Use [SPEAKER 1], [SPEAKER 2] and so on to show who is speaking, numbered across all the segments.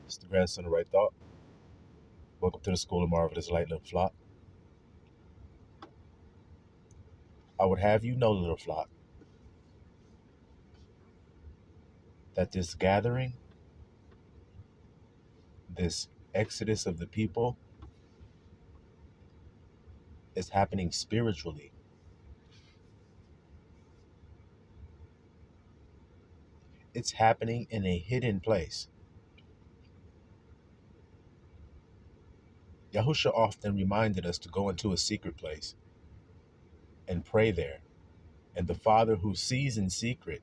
[SPEAKER 1] It's the grandson of Right Thought. Welcome to the School of Marvelous Light, little flock. I would have you know, little flock, that this gathering, this exodus of the people, is happening spiritually. It's happening in a hidden place. Yahusha often reminded us to go into a secret place and pray there. And the Father who sees in secret,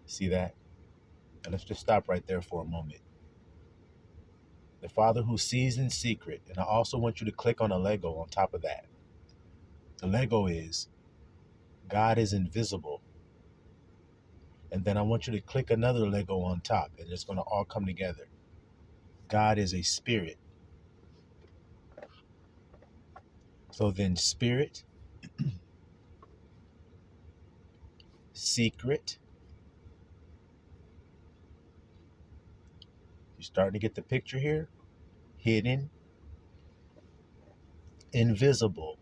[SPEAKER 1] see that? And let's just stop right there for a moment. The Father who sees in secret, and I also want you to click on a Lego on top of that. The Lego is God is invisible. And then I want you to click another Lego on top, and it's going to all come together. God is a spirit. So then spirit, secret. You're starting to get the picture here. Hidden, invisible.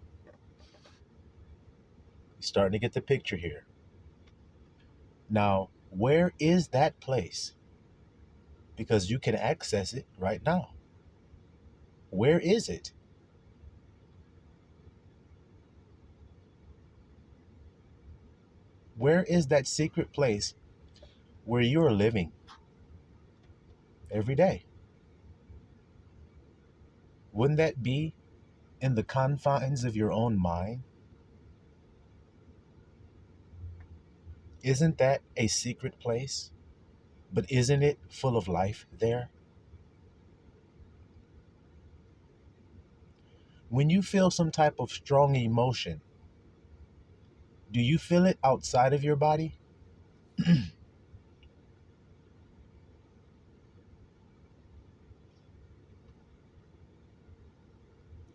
[SPEAKER 1] You're starting to get the picture here. Now, where is that place? Because you can access it right now. Where is it? Where is that secret place where you're living every day? Wouldn't that be in the confines of your own mind? Isn't that a secret place? But isn't it full of life there? When you feel some type of strong emotion, do you feel it outside of your body?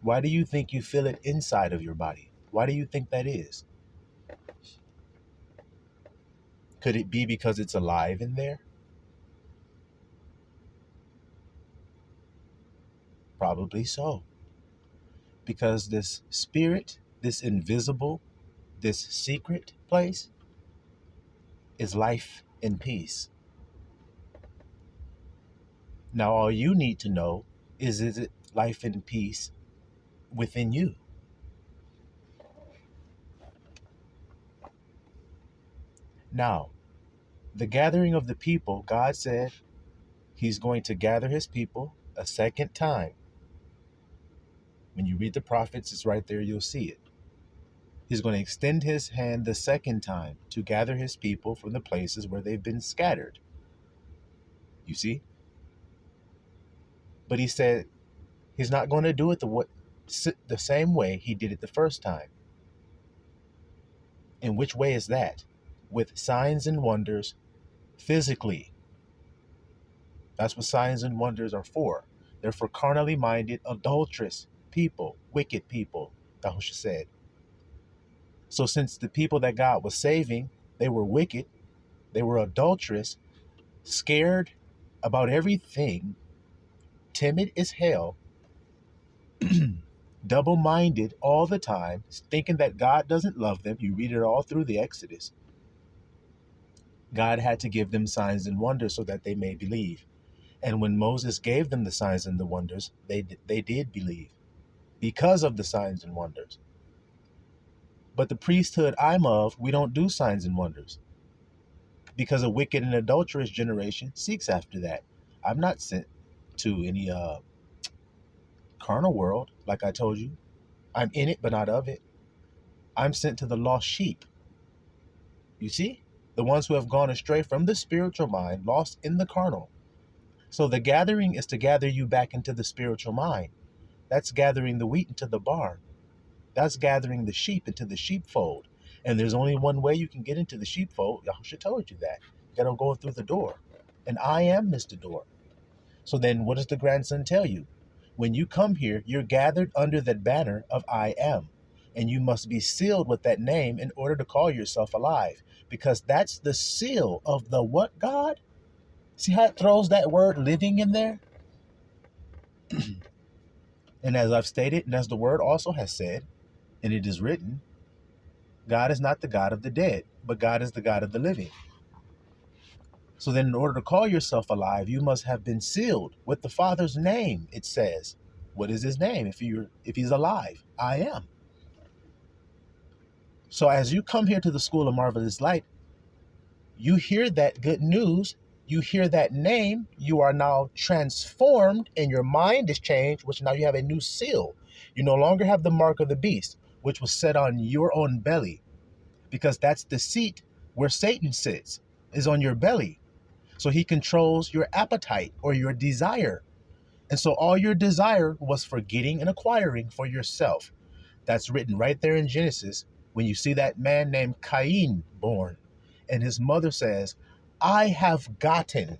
[SPEAKER 1] Why do you think you feel it inside of your body? Why do you think that is? Could it be because it's alive in there? Probably so. Because this spirit, this invisible, this secret place is life and peace. Now, all you need to know is it life and peace within you? Now, the gathering of the people, God said he's going to gather his people a second time. When you read the prophets, it's right there, you'll see it. He's going to extend his hand the second time to gather his people from the places where they've been scattered. You see? But he said he's not going to do it the same way he did it the first time. In which way is that? With signs and wonders physically. That's what signs and wonders are for. They're for carnally minded, adulterous people, wicked people, Yahusha said. So since the people that God was saving, they were wicked, they were adulterous, scared about everything, timid as hell, double-minded all the time, thinking that God doesn't love them. You read it all through the Exodus. God had to give them signs and wonders so that they may believe. And when Moses gave them the signs and the wonders, they did believe because of the signs and wonders. But the priesthood I'm of, we don't do signs and wonders because a wicked and adulterous generation seeks after that. I'm not sent to any carnal world, like I told you. I'm in it, but not of it. I'm sent to the lost sheep. You see? The ones who have gone astray from the spiritual mind, lost in the carnal. So the gathering is to gather you back into the spiritual mind. That's gathering the wheat into the barn. That's gathering the sheep into the sheepfold. And there's only one way you can get into the sheepfold. Yahusha told you that. You gotta go through the door. And I am Mr. Door. So then what does the grandson tell you? When you come here, you're gathered under the banner of I am. And you must be sealed with that name in order to call yourself alive. Because that's the seal of the what God? See how it throws that word living in there? And as I've stated, and as the word also has said, and it is written, God is not the God of the dead, but God is the God of the living. So then in order to call yourself alive, you must have been sealed with the Father's name, it says. What is his name? If he's alive, I am. So as you come here to the School of Marvelous Light, you hear that good news, you hear that name, you are now transformed and your mind is changed, which now you have a new seal. You no longer have the mark of the beast, which was set on your own belly, because that's the seat where Satan sits, is on your belly. So he controls your appetite or your desire. And so all your desire was for getting and acquiring for yourself. That's written right there in Genesis when you see that man named Cain born. And his mother says, I have gotten.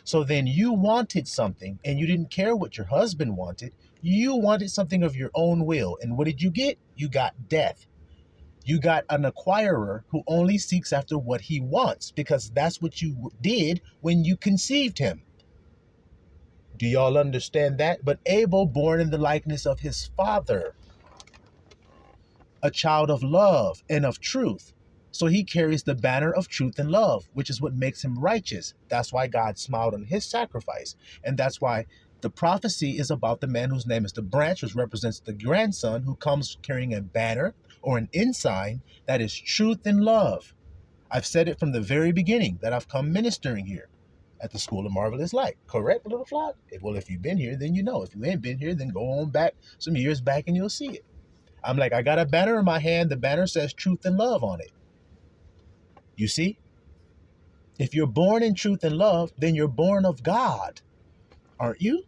[SPEAKER 1] So then you wanted something and you didn't care what your husband wanted. You wanted something of your own will. And what did you get? You got death. You got an acquirer who only seeks after what he wants, because that's what you did when you conceived him. Do y'all understand that? But Abel, born in the likeness of his father, a child of love and of truth. So he carries the banner of truth and love, which is what makes him righteous. That's why God smiled on his sacrifice. And that's why the prophecy is about the man whose name is the branch, which represents the grandson who comes carrying a banner or an ensign that is truth and love. I've said it from the very beginning that I've come ministering here at the School of Marvelous Light. Correct, little flock? Well, if you've been here, then you know. If you ain't been here, then go on back some years back and you'll see it. I'm like, I got a banner in my hand. The banner says truth and love on it. You see? If you're born in truth and love, then you're born of God, aren't you?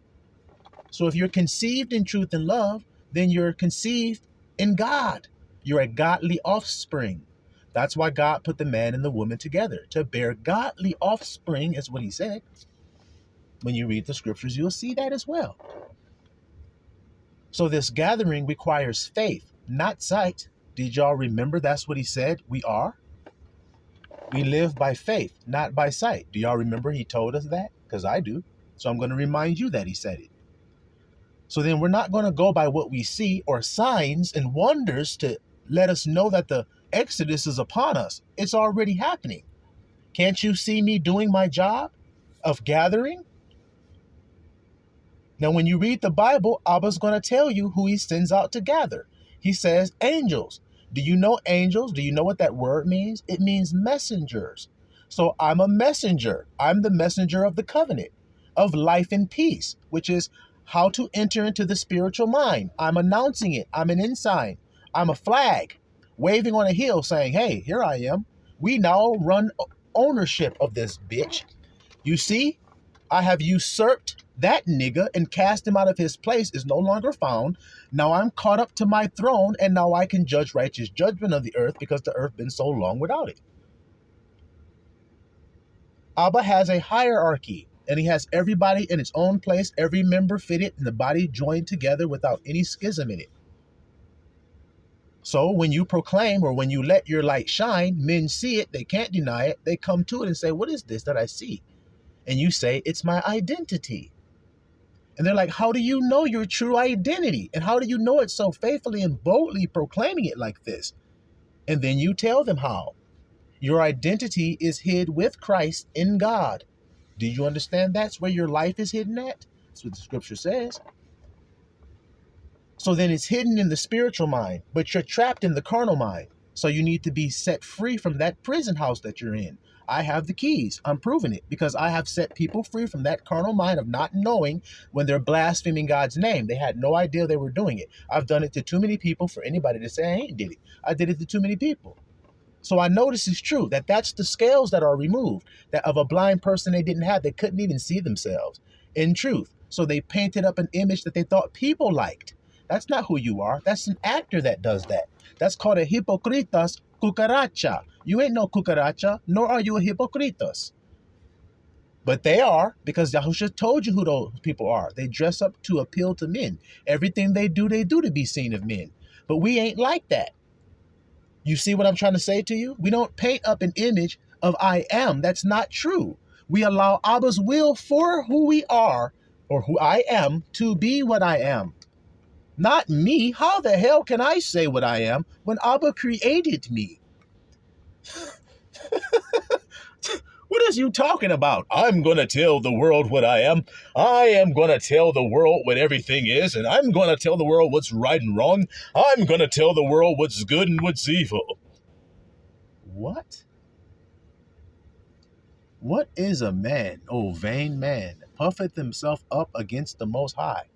[SPEAKER 1] So if you're conceived in truth and love, then you're conceived in God. You're a godly offspring. That's why God put the man and the woman together, to bear godly offspring, is what he said. When you read the scriptures, you'll see that as well. So this gathering requires faith, not sight. Did y'all remember that's what he said we are? We live by faith, not by sight. Do y'all remember he told us that? Because I do. So I'm going to remind you that he said it. So then we're not going to go by what we see or signs and wonders to let us know that the Exodus is upon us. It's already happening. Can't you see me doing my job of gathering? Now, when you read the Bible, Abba's going to tell you who he sends out to gather. He says angels. Do you know angels? Do you know what that word means? It means messengers. So I'm a messenger. I'm the messenger of the covenant of life and peace, which is how to enter into the spiritual mind. I'm announcing it. I'm an ensign. I'm a flag waving on a hill saying, hey, here I am. We now run ownership of this bitch. You see, I have usurped that nigga and cast him out of his place, is no longer found. Now I'm caught up to my throne, and now I can judge righteous judgment of the earth because the earth been so long without it. Abba has a hierarchy, and he has everybody in its own place, every member fitted, and the body joined together without any schism in it. So when you proclaim, or when you let your light shine, men see it, they can't deny it, they come to it and say, what is this that I see? And you say, it's my identity. And they're like, how do you know your true identity? And how do you know it so faithfully and boldly proclaiming it like this? And then you tell them how. Your identity is hid with Christ in God. Do you understand that's where your life is hidden at? That's what the scripture says. So then it's hidden in the spiritual mind, but you're trapped in the carnal mind. So you need to be set free from that prison house that you're in. I have the keys. I'm proving it because I have set people free from that carnal mind of not knowing when they're blaspheming God's name. They had no idea they were doing it. I've done it to too many people for anybody to say I ain't did it. I did it to too many people. So I know this is true, that that's the scales that are removed, that of a blind person they didn't have. They couldn't even see themselves in truth. So they painted up an image that they thought people liked. That's not who you are. That's an actor that does that. That's called a hypocritas cucaracha. You ain't no cucaracha, nor are you a hypocritas. But they are, because Yahushua told you who those people are. They dress up to appeal to men. Everything they do to be seen of men. But we ain't like that. You see what I'm trying to say to you? We don't paint up an image of I am. That's not true. We allow Abba's will for who we are, or who I am, to be what I am. Not me. How the hell can I say what I am when Abba created me? What is you talking about? I'm going to tell the world what I am. I am going to tell the world what everything is, and I'm going to tell the world what's right and wrong. I'm going to tell the world what's good and what's evil. What? What is a man, O vain man, that puffeth himself up against the Most High?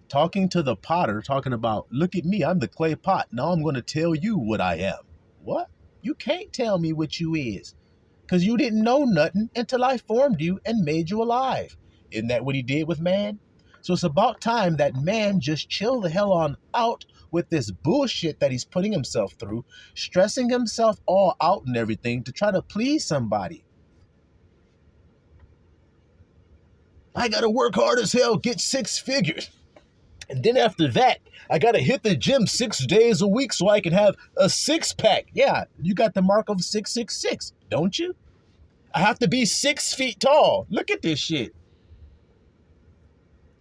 [SPEAKER 1] Talking to the potter, talking about, look at me, I'm the clay pot. Now I'm going to tell you what I am. What? You can't tell me what you is, because you didn't know nothing until I formed you and made you alive. Isn't that what he did with man? So it's about time that man just chill the hell on out with this bullshit that he's putting himself through, stressing himself all out and everything to try to please somebody. I gotta work hard as hell, get 6 figures. And then after that, I gotta hit the gym 6 days a week so I can have a 6-pack. Yeah, you got the mark of 666, don't you? I have to be 6 feet tall. Look at this shit.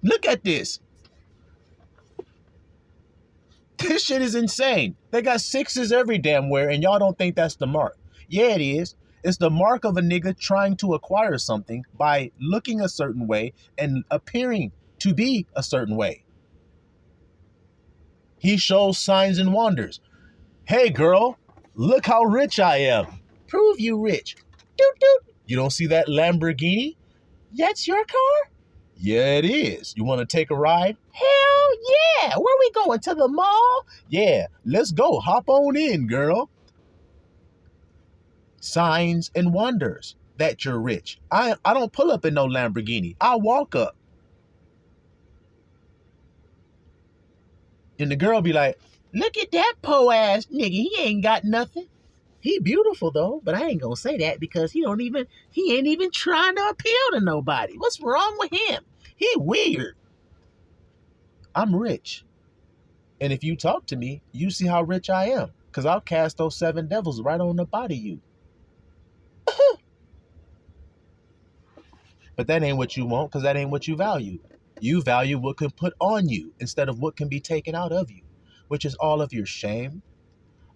[SPEAKER 1] Look at this. This shit is insane. They got 6s every damn where, and y'all don't think that's the mark. Yeah, it is. It's the mark of a nigga trying to acquire something by looking a certain way and appearing to be a certain way. He shows signs and wonders. Hey, girl, look how rich I am. Prove you rich. Doot, doot. You don't see that Lamborghini? That's your car? Yeah, it is. You want to take a ride? Hell yeah. Where we going? To the mall? Yeah, let's go. Hop on in, girl. Signs and wonders that you're rich. I don't pull up in no Lamborghini. I walk up. And the girl be like, look at that po ass nigga. He ain't got nothing. He beautiful though, but I ain't gonna say that because he ain't even trying to appeal to nobody. What's wrong with him? He weird. I'm rich. And if you talk to me, you see how rich I am. Because I'll cast those 7 devils right on the body of you. But that ain't what you want, because that ain't what you value. You value what can put on you instead of what can be taken out of you, which is all of your shame,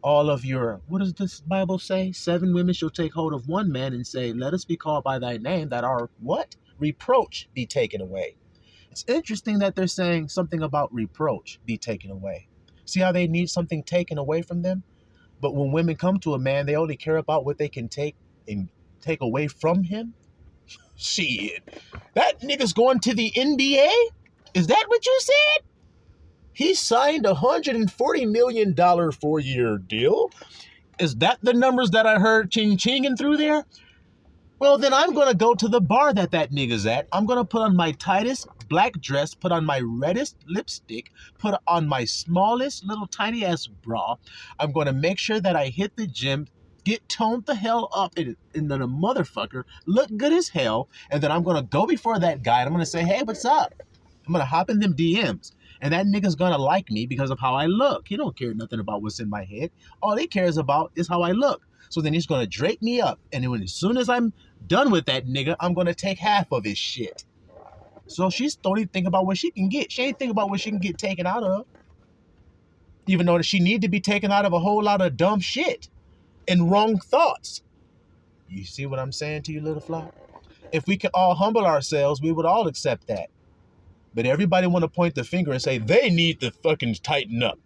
[SPEAKER 1] all of your, what does this Bible say? 7 women shall take hold of one man and say, let us be called by thy name, that our what? Reproach be taken away. It's interesting that they're saying something about reproach be taken away. See how they need something taken away from them? But when women come to a man, they only care about what they can take and take away from him. Shit. That nigga's going to the NBA? Is that what you said? He signed a $140 million 4-year deal. Is that the numbers that I heard ching-chinging through there? Well, then I'm going to go to the bar that nigga's at. I'm going to put on my tightest black dress, put on my reddest lipstick, put on my smallest little tiny ass bra. I'm going to make sure that I hit the gym, get toned the hell up and then a motherfucker, look good as hell. And then I'm going to go before that guy and I'm going to say, hey, what's up? I'm going to hop in them DMs. And that nigga's going to like me because of how I look. He don't care nothing about what's in my head. All he cares about is how I look. So then he's going to drape me up. And then as soon as I'm done with that nigga, I'm going to take half of his shit. So she's only thinking about what she can get. She ain't thinking about what she can get taken out of. Even though she need to be taken out of a whole lot of dumb shit and wrong thoughts. You see what I'm saying to you, little flock? If we could all humble ourselves, we would all accept that. But everybody want to point the finger and say they need to fucking tighten up.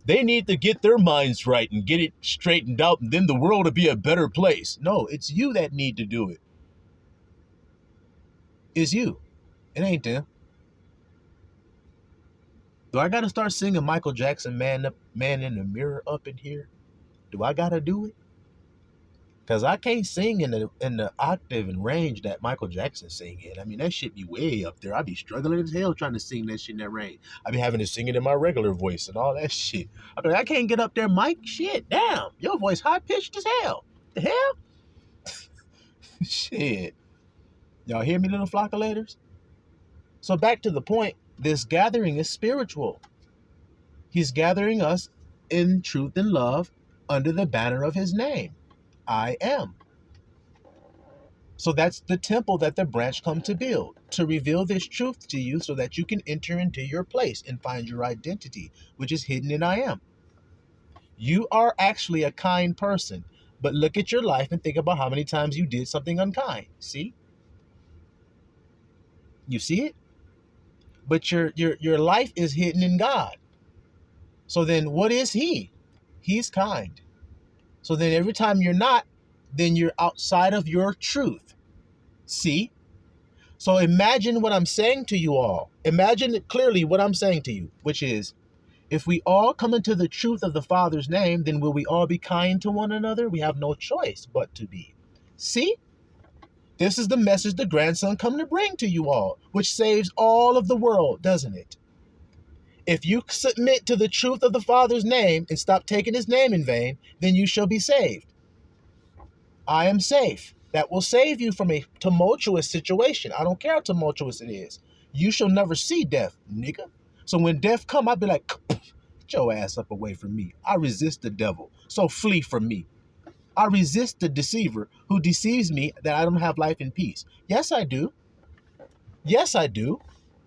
[SPEAKER 1] They need to get their minds right and get it straightened out, and then the world will be a better place. No, it's you that need to do it. It's you. It ain't them. Do I got to start singing Michael Jackson, Man in the Mirror up in here? Do I got to do it? Because I can't sing in the octave and range that Michael Jackson sing in. I mean, that shit be way up there. I be struggling as hell trying to sing that shit in that range. I be having to sing it in my regular voice and all that shit. I mean, I can't get up there, Mike. Shit, damn. Your voice high-pitched as hell. The hell? Shit. Y'all hear me, little flockulators? So back to the point, this gathering is spiritual. He's gathering us in truth and love under the banner of his name. I am. So that's the temple that the branch come to build, to reveal this truth to you so that you can enter into your place and find your identity, which is hidden in I am. You are actually a kind person, but look at your life and think about how many times you did something unkind. See? You see it? But your life is hidden in God. So then what is he? He's kind. So then every time you're not, then you're outside of your truth. See? So imagine what I'm saying to you all. Imagine clearly what I'm saying to you, which is, if we all come into the truth of the Father's name, then will we all be kind to one another? We have no choice but to be. See? This is the message the grandson come to bring to you all, which saves all of the world, doesn't it? If you submit to the truth of the Father's name and stop taking his name in vain, then you shall be saved. I am safe. That will save you from a tumultuous situation. I don't care how tumultuous it is. You shall never see death, nigga. So when death come, I'll be like, get your ass up away from me. I resist the devil, so flee from me. I resist the deceiver who deceives me that I don't have life and peace. Yes, I do. Yes, I do.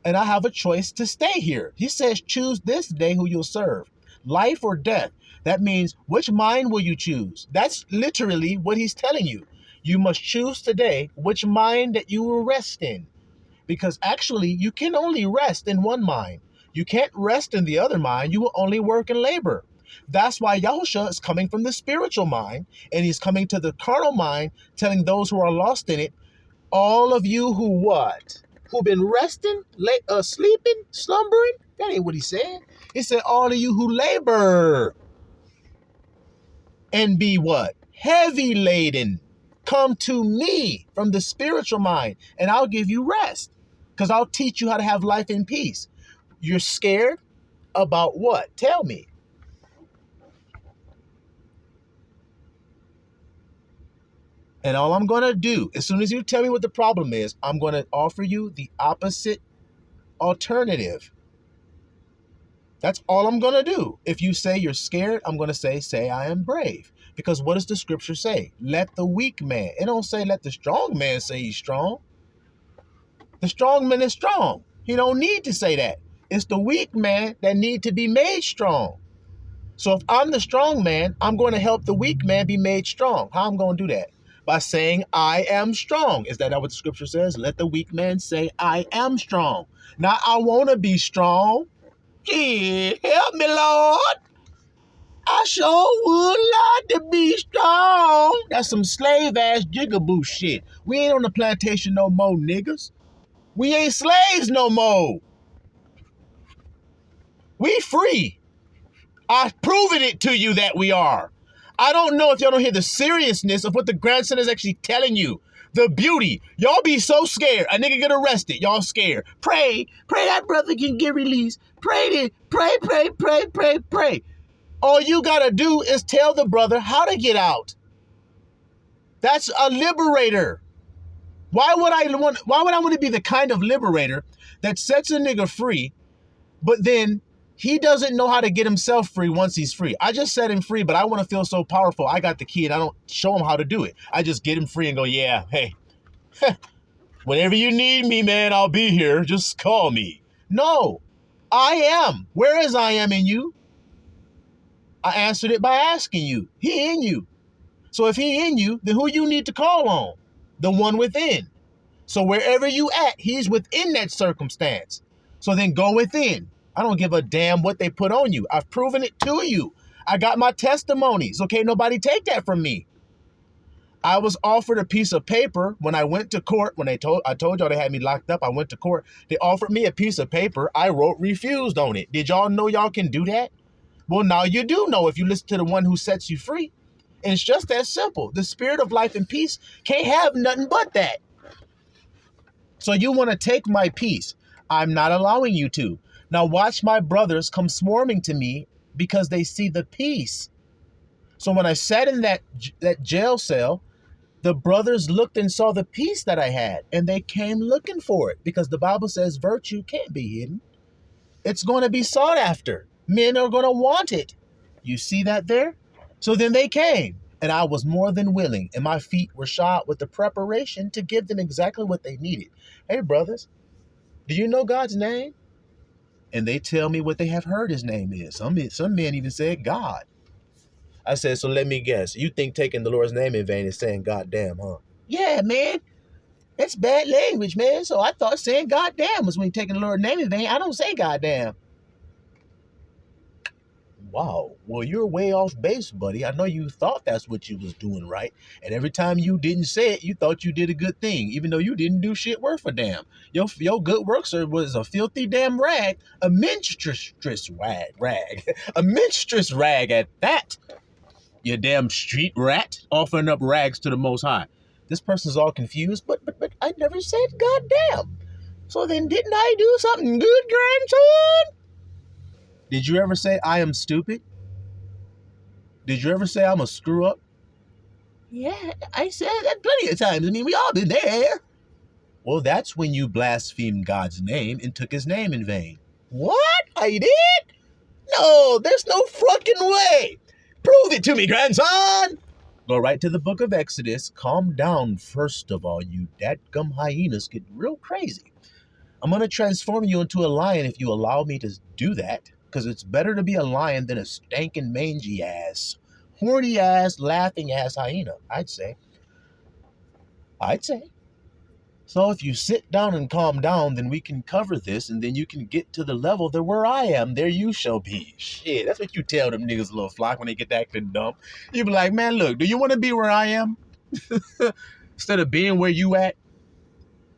[SPEAKER 1] And I have a choice to stay here. He says, choose this day who you'll serve, life or death. That means, which mind will you choose? That's literally what he's telling you. You must choose today which mind that you will rest in. Because actually, you can only rest in one mind. You can't rest in the other mind. You will only work and labor. That's why Yahusha is coming from the spiritual mind, and he's coming to the carnal mind, telling those who are lost in it, all of you who what? Who've been resting, sleeping, slumbering? That ain't what he said. He said, all of you who labor and be what? Heavy laden. Come to me from the spiritual mind, and I'll give you rest, because I'll teach you how to have life in peace. You're scared about what? Tell me. And all I'm going to do, as soon as you tell me what the problem is, I'm going to offer you the opposite alternative. That's all I'm going to do. If you say you're scared, I'm going to say I am brave. Because what does the scripture say? Let the weak man. It don't say let the strong man say he's strong. The strong man is strong. He don't need to say that. It's the weak man that need to be made strong. So if I'm the strong man, I'm going to help the weak man be made strong. How I'm going to do that? By saying I am strong. Is that what the scripture says? Let the weak man say I am strong. Now I want to be strong. Yeah, help me, Lord. I sure would like to be strong. That's some slave-ass jigaboo shit. We ain't on the plantation no more, niggas. We ain't slaves no more. We free. I've proven it to you that we are. I don't know if y'all don't hear the seriousness of what the grandson is actually telling you. The beauty. Y'all be so scared. A nigga get arrested. Y'all scared. Pray that brother can get released. Pray. All you gotta do is tell the brother how to get out. That's a liberator. Why would I want to be the kind of liberator that sets a nigga free, but then he doesn't know how to get himself free once he's free? I just set him free, but I want to feel so powerful. I got the key and I don't show him how to do it. I just get him free and go, yeah, hey, whenever you need me, man, I'll be here. Just call me. No, I am. Where is I am in you? I answered it by asking you. He in you. So if he in you, then who you need to call on? The one within. So wherever you at, he's within that circumstance. So then go within. I don't give a damn what they put on you. I've proven it to you. I got my testimonies. Okay, nobody take that from me. I was offered a piece of paper when I went to court. When I told y'all they had me locked up, I went to court. They offered me a piece of paper. I wrote refused on it. Did y'all know y'all can do that? Well, now you do know if you listen to the one who sets you free. And it's just that simple. The spirit of life and peace can't have nothing but that. So you want to take my peace. I'm not allowing you to. Now watch my brothers come swarming to me because they see the peace. So when I sat in that jail cell, the brothers looked and saw the peace that I had, and they came looking for it because the Bible says virtue can't be hidden. It's going to be sought after. Men are going to want it. You see that there? So then they came. And I was more than willing, and my feet were shod with the preparation to give them exactly what they needed. Hey, brothers, do you know God's name? And they tell me what they have heard his name is. Some men even said God. I said, so let me guess. You think taking the Lord's name in vain is saying goddamn, huh? Yeah, man. That's bad language, man. So I thought saying goddamn was when you're taking the Lord's name in vain. I don't say goddamn. Wow. Well, you're way off base, buddy. I know you thought that's what you was doing right. And every time you didn't say it, you thought you did a good thing, even though you didn't do shit worth a damn. Your good work, sir, was a filthy damn rag, a minstress rag, a minstress rag at that. You damn street rat, offering up rags to the Most High. This person's all confused, but I never said goddamn. So then didn't I do something good, grandson? Did you ever say I am stupid? Did you ever say I'm a screw up? Yeah, I said that plenty of times. I mean, we all been there. Well, that's when you blasphemed God's name and took his name in vain. What? I did? No, there's no fucking way. Prove it to me, grandson. Go right to the book of Exodus. Calm down, first of all, you dadgum hyenas get real crazy. I'm going to transform you into a lion if you allow me to do that, because it's better to be a lion than a stankin' mangy ass, horny ass, laughing ass hyena, I'd say. So if you sit down and calm down, then we can cover this, and then you can get to the level that where I am, there you shall be. Shit, that's what you tell them niggas, little flock, when they get acting dumb. You be like, man, look, do you want to be where I am? Instead of being where you at?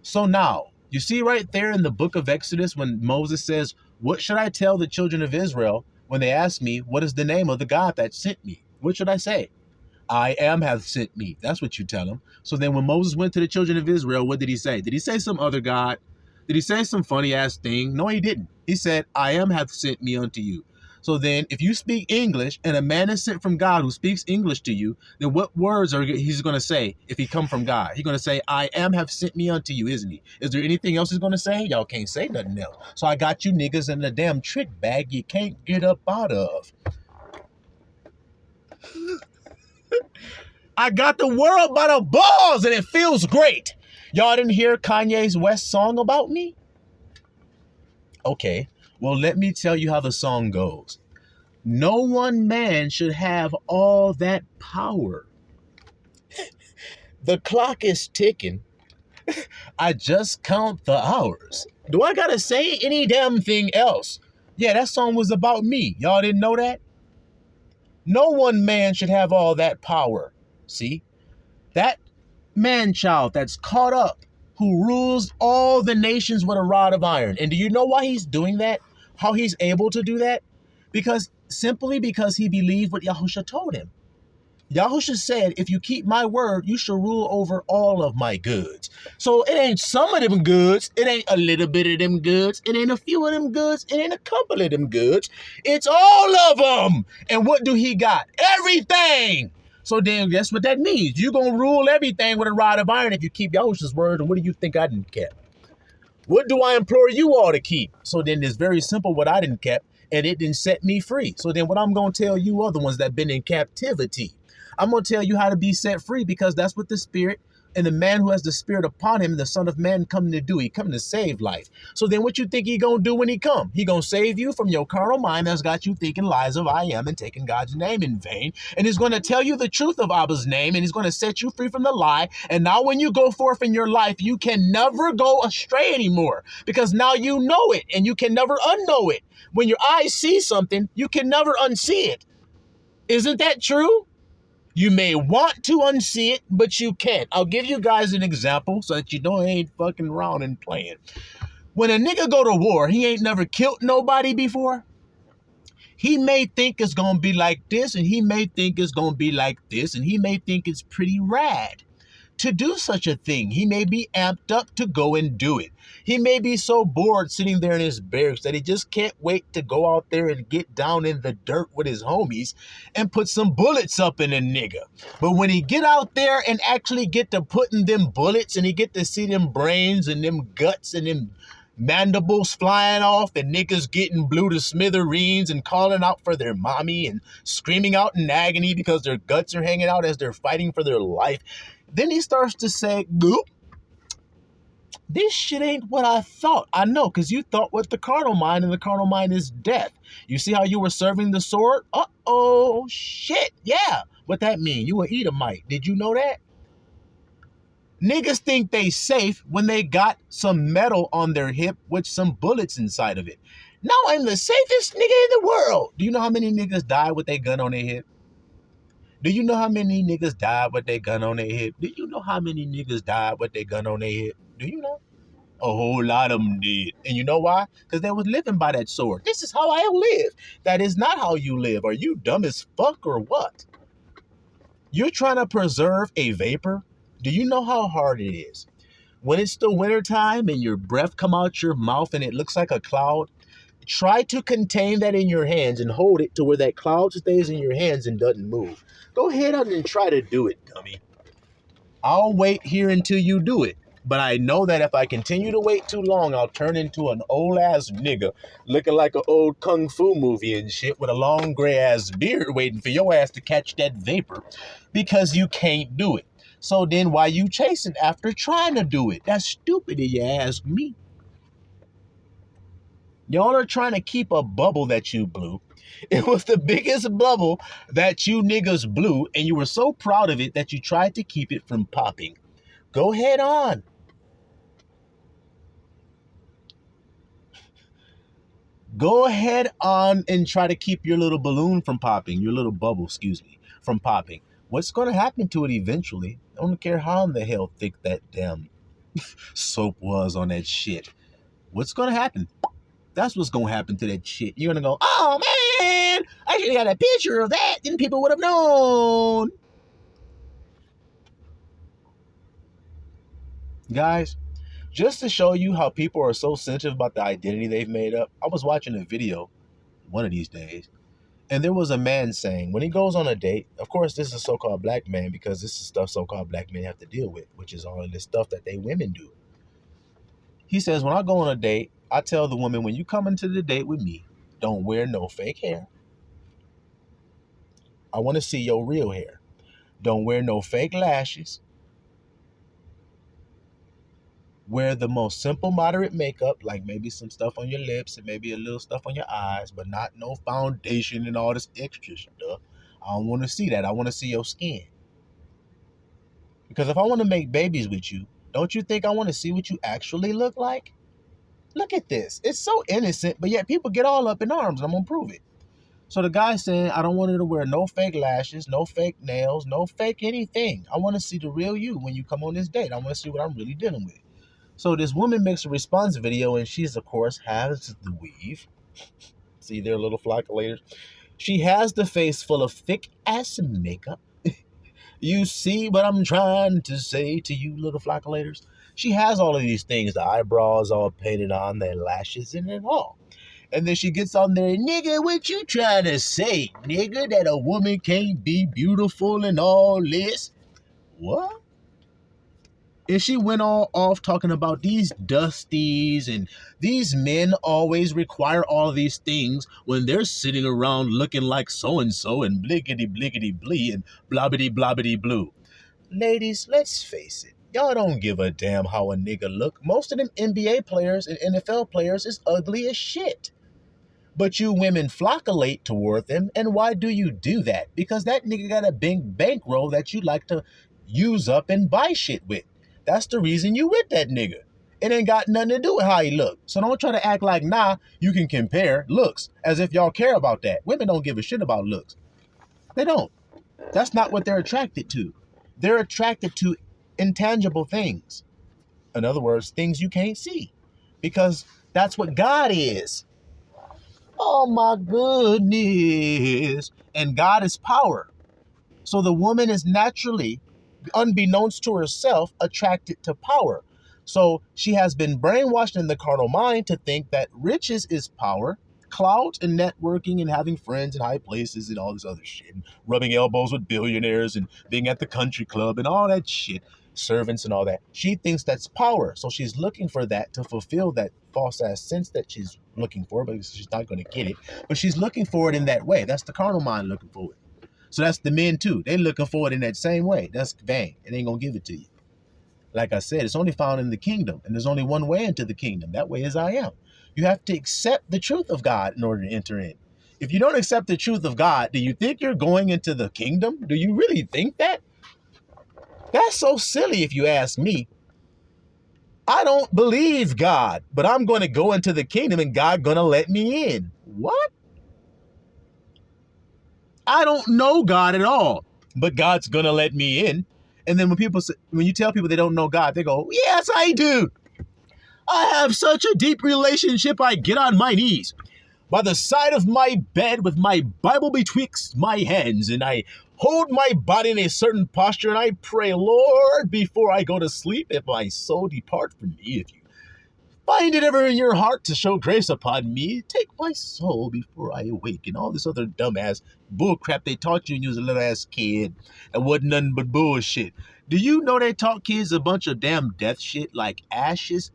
[SPEAKER 1] So now, you see right there in the book of Exodus when Moses says, what should I tell the children of Israel when they ask me, what is the name of the God that sent me? What should I say? I am hath sent me. That's what you tell them. So then when Moses went to the children of Israel, what did he say? Did he say some other God? Did he say some funny ass thing? No, he didn't. He said, I am hath sent me unto you. So then if you speak English and a man is sent from God who speaks English to you, then what words are he's going to say if he come from God? He's going to say, I am have sent me unto you, isn't he? Is there anything else he's going to say? Y'all can't say nothing else. So I got you niggas in the damn trick bag you can't get up out of. I got the world by the balls and it feels great. Y'all didn't hear Kanye's West song about me? Okay, well, let me tell you how the song goes. No one man should have all that power. The clock is ticking. I just count the hours. Do I gotta say any damn thing else? Yeah, that song was about me. Y'all didn't know that? No one man should have all that power. See? That man-child that's caught up, who rules all the nations with a rod of iron. And do you know why he's doing that? How he's able to do that? Simply because he believed what Yahusha told him. Yahusha said, if you keep my word, you shall rule over all of my goods. So it ain't some of them goods. It ain't a little bit of them goods. It ain't a few of them goods. It ain't a couple of them goods. It's all of them. And what do he got? Everything. So then guess what that means? You're going to rule everything with a rod of iron if you keep Yahusha's word. And what do you think I didn't keep? What do I implore you all to keep? So then it's very simple what I didn't keep, and it didn't set me free. So then what I'm going to tell you other ones that been in captivity, I'm going to tell you how to be set free, because that's what the Spirit and the man who has the Spirit upon him, the Son of Man, coming to do. He coming to save life. So then what you think he going to do when he come? He going to save you from your carnal mind that's got you thinking lies of I am and taking God's name in vain. And he's going to tell you the truth of Abba's name, and he's going to set you free from the lie. And now when you go forth in your life, you can never go astray anymore, because now you know it and you can never unknow it. When your eyes see something, you can never unsee it. Isn't that true? You may want to unsee it, but you can't. I'll give you guys an example so that you know I ain't fucking around and playing. When a nigga go to war, he ain't never killed nobody before. He may think it's going to be like this, and he may think it's going to be like this, and he may think it's pretty rad to do such a thing. He may be amped up to go and do it. He may be so bored sitting there in his barracks that he just can't wait to go out there and get down in the dirt with his homies and put some bullets up in a nigga. But when he get out there and actually get to putting them bullets, and he get to see them brains and them guts and them mandibles flying off and niggas getting blew to smithereens and calling out for their mommy and screaming out in agony because their guts are hanging out as they're fighting for their life. Then he starts to say, "Goop, this shit ain't what I thought." I know, because you thought with the carnal mind, and the carnal mind is death. You see how you were serving the sword? Uh-oh, shit, yeah. What that mean? You a Edomite. Did you know that? Niggas think they safe when they got some metal on their hip with some bullets inside of it. Now I'm the safest nigga in the world. Do you know how many niggas died with their gun on their hip? Do you know how many niggas died with their gun on their hip? Do you know how many niggas died with their gun on their hip? Do you know? A whole lot of them did. And you know why? Because they was living by that sword. This is how I live. That is not how you live. Are you dumb as fuck or what? You're trying to preserve a vapor? Do you know how hard it is? When it's the wintertime and your breath come out your mouth and it looks like a cloud, try to contain that in your hands and hold it to where that cloud stays in your hands and doesn't move. Go ahead and try to do it, dummy. I'll wait here until you do it. But I know that if I continue to wait too long, I'll turn into an old-ass nigga looking like an old kung fu movie and shit with a long gray-ass beard waiting for your ass to catch that vapor because you can't do it. So then why you chasing after trying to do it? That's stupid if you ask me. Y'all are trying to keep a bubble that you blew. It was the biggest bubble that you niggas blew, and you were so proud of it that you tried to keep it from popping. Go head on. Go ahead on and try to keep your little balloon from popping, your little bubble, excuse me, from popping. What's going to happen to it eventually? I don't care how in the hell thick that damn soap was on that shit. What's going to happen? That's what's going to happen to that shit. You're going to go, "Oh, man, I should have got a picture of that. Then people would have known." Guys, just to show you how people are so sensitive about the identity they've made up, I was watching a video one of these days, and there was a man saying when he goes on a date, of course, this is a so-called black man because this is stuff so-called black men have to deal with, which is all of this stuff that they women do. He says, when I go on a date, I tell the woman, when you come into the date with me, don't wear no fake hair. I want to see your real hair. Don't wear no fake lashes. Wear the most simple, moderate makeup, like maybe some stuff on your lips and maybe a little stuff on your eyes, but not no foundation and all this extra stuff. I don't want to see that. I want to see your skin. Because if I want to make babies with you, don't you think I want to see what you actually look like? Look at this. It's so innocent, but yet people get all up in arms, and I'm going to prove it. So the guy saying, I don't want her to wear no fake lashes, no fake nails, no fake anything. I want to see the real you when you come on this date. I want to see what I'm really dealing with. So this woman makes a response video, and she's, of course, has the weave. See their little flockulators? She has the face full of thick-ass makeup. You see what I'm trying to say to you, little flockulators? She has all of these things, the eyebrows all painted on, the lashes and it all. And then she gets on there, "Nigga, what you trying to say, nigga, that a woman can't be beautiful and all this?" What? And she went all off talking about these dusties and these men always require all of these things when they're sitting around looking like so-and-so and blickety-blickety-blee and blobbity-blobbity-blue. Ladies, let's face it. Y'all don't give a damn how a nigga look. Most of them NBA players and NFL players is ugly as shit. But you women flocculate toward them, and why do you do that? Because that nigga got a big bankroll that you like to use up and buy shit with. That's the reason you with that nigga. It ain't got nothing to do with how he look. So don't try to act like, nah, you can compare looks, as if y'all care about that. Women don't give a shit about looks. They don't. That's not what they're attracted to. They're attracted to intangible things. In other words, things you can't see. Because that's what God is. Oh my goodness. And God is power. So the woman is naturally, unbeknownst to herself, attracted to power. So she has been brainwashed in the carnal mind to think that riches is power, clout and networking and having friends in high places and all this other shit, and rubbing elbows with billionaires and being at the country club and all that shit. servants and all that. She thinks that's power. So she's looking for that to fulfill that false ass sense that she's looking for, but she's not going to get it. But she's looking for it in that way. That's the carnal mind looking for it. So that's the men too. They're looking for it in that same way. That's vain. It ain't going to give it to you. Like I said, it's only found in the kingdom. And there's only one way into the kingdom. That way is I am. You have to accept the truth of God in order to enter in. If you don't accept the truth of God, do you think you're going into the kingdom? Do you really think that? That's so silly if you ask me. I don't believe God, but I'm going to go into the kingdom and God going to let me in. What? I don't know God at all, but God's going to let me in. And then when you tell people they don't know God, they go, yes, I do. I have such a deep relationship, I get on my knees by the side of my bed with my Bible betwixt my hands, and I hold my body in a certain posture, and I pray, Lord, before I go to sleep, if my soul depart from me, if you find it ever in your heart to show grace upon me, take my soul before I awake, and all this other dumbass bullcrap they taught you when you was a little ass kid. It wasn't nothing but bullshit. Do you know they taught kids a bunch of damn death shit like ashes,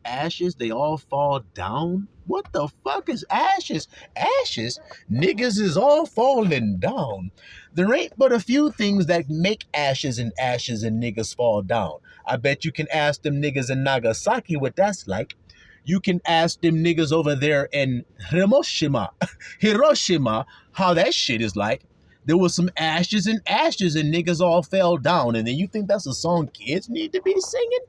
[SPEAKER 1] they all fall down? What the fuck is ashes? Ashes? Niggas is all falling down. There ain't but a few things that make ashes and niggas fall down. I bet you can ask them niggas in Nagasaki what that's like. You can ask them niggas over there in Hiroshima, how that shit is like. There was some ashes and niggas all fell down. And then you think that's a song kids need to be singing?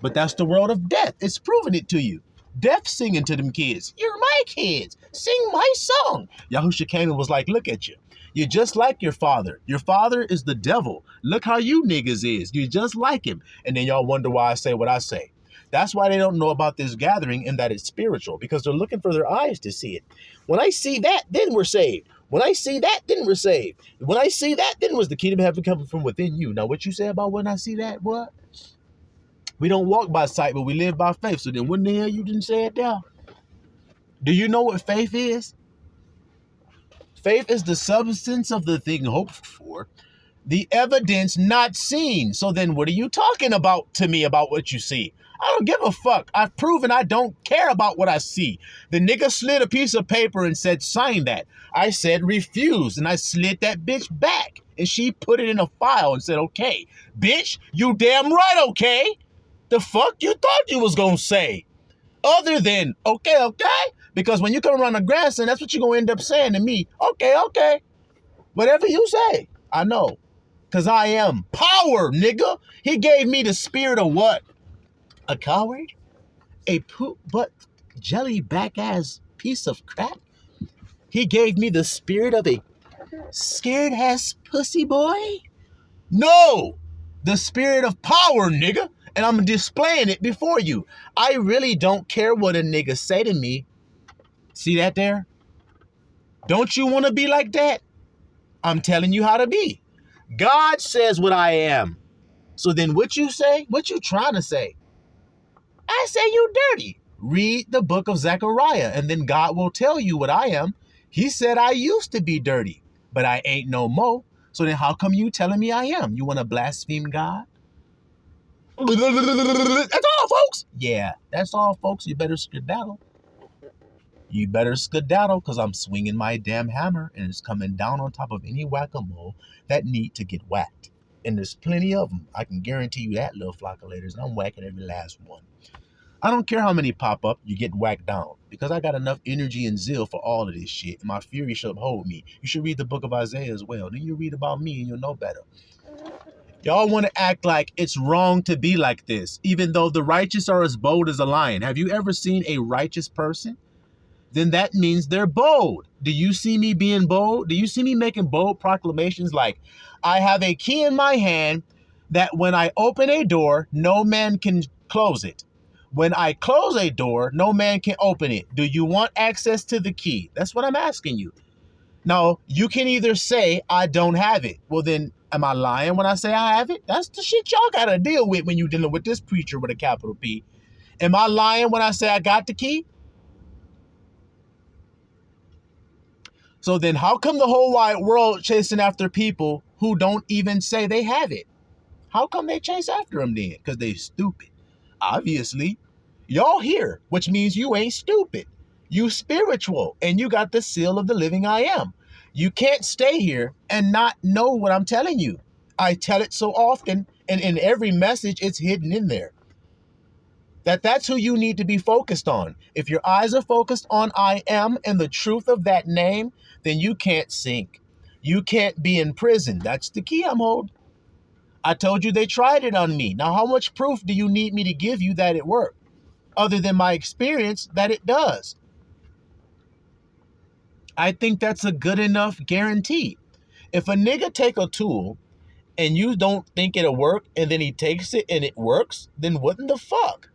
[SPEAKER 1] But that's the world of death. It's proving it to you. Death singing to them kids. You're my kids. Sing my song. Yahusha came and was like, look at you. You're just like your father. Your father is the devil. Look how you niggas is. You're just like him. And then y'all wonder why I say what I say. That's why they don't know about this gathering and that it's spiritual, because they're looking for their eyes to see it. When I see that, then we're saved. When I see that, then we're saved. When I see that, then was the kingdom of heaven coming from within you. Now, what you say about when I see that, what? We don't walk by sight, but we live by faith. So then when the hell you didn't say it there? Do you know what faith is? Faith is the substance of the thing hoped for, the evidence not seen. So then what are you talking about to me about what you see? I don't give a fuck. I've proven I don't care about what I see. The nigga slid a piece of paper and said, sign that. I said, refuse. And I slid that bitch back. And she put it in a file and said, okay. Bitch, you damn right, okay. The fuck you thought you was gonna say? Other than, okay. Because when you come around the grandson, that's what you're gonna end up saying to me. Okay. Whatever you say, I know. Because I am power, nigga. He gave me the spirit of what? A coward? A poop butt jelly back ass piece of crap? He gave me the spirit of a scared ass pussy boy? No! The spirit of power, nigga. And I'm displaying it before you. I really don't care what a nigga say to me. See that there? Don't you want to be like that? I'm telling you how to be. God says what I am. So then what you say? What you trying to say? I say you dirty. Read the book of Zechariah, and then God will tell you what I am. He said I used to be dirty, but I ain't no more. So then how come you telling me I am? You want to blaspheme God? That's all, folks. Yeah, that's all, folks. You better skedaddle. You better skedaddle, because I'm swinging my damn hammer, and it's coming down on top of any whack-a-mole that need to get whacked. And there's plenty of them. I can guarantee you that, little flockulators. And I'm whacking every last one. I don't care how many pop up, you get whacked down. Because I got enough energy and zeal for all of this shit. And my fury should uphold me. You should read the book of Isaiah as well. Then you read about me and you'll know better. Y'all want to act like it's wrong to be like this, even though the righteous are as bold as a lion. Have you ever seen a righteous person? Then that means they're bold. Do you see me being bold? Do you see me making bold proclamations like, I have a key in my hand that when I open a door, no man can close it. When I close a door, no man can open it. Do you want access to the key? That's what I'm asking you. Now, you can either say, I don't have it. Well, then, am I lying when I say I have it? That's the shit y'all got to deal with when you're dealing with this preacher with a capital P. Am I lying when I say I got the key? So then how come the whole wide world chasing after people who don't even say they have it? How come they chase after him then? Because they stupid. Obviously, y'all here, which means you ain't stupid. You spiritual, and you got the seal of the living I am. You can't stay here and not know what I'm telling you. I tell it so often, and in every message, it's hidden in there. That's who you need to be focused on. If your eyes are focused on I am and the truth of that name, then you can't sink. You can't be in prison. That's the key I'm holding. I told you they tried it on me. Now, how much proof do you need me to give you that it worked? Other than my experience that it does. I think that's a good enough guarantee. If a nigga take a tool and you don't think it'll work and then he takes it and it works, then what in the fuck?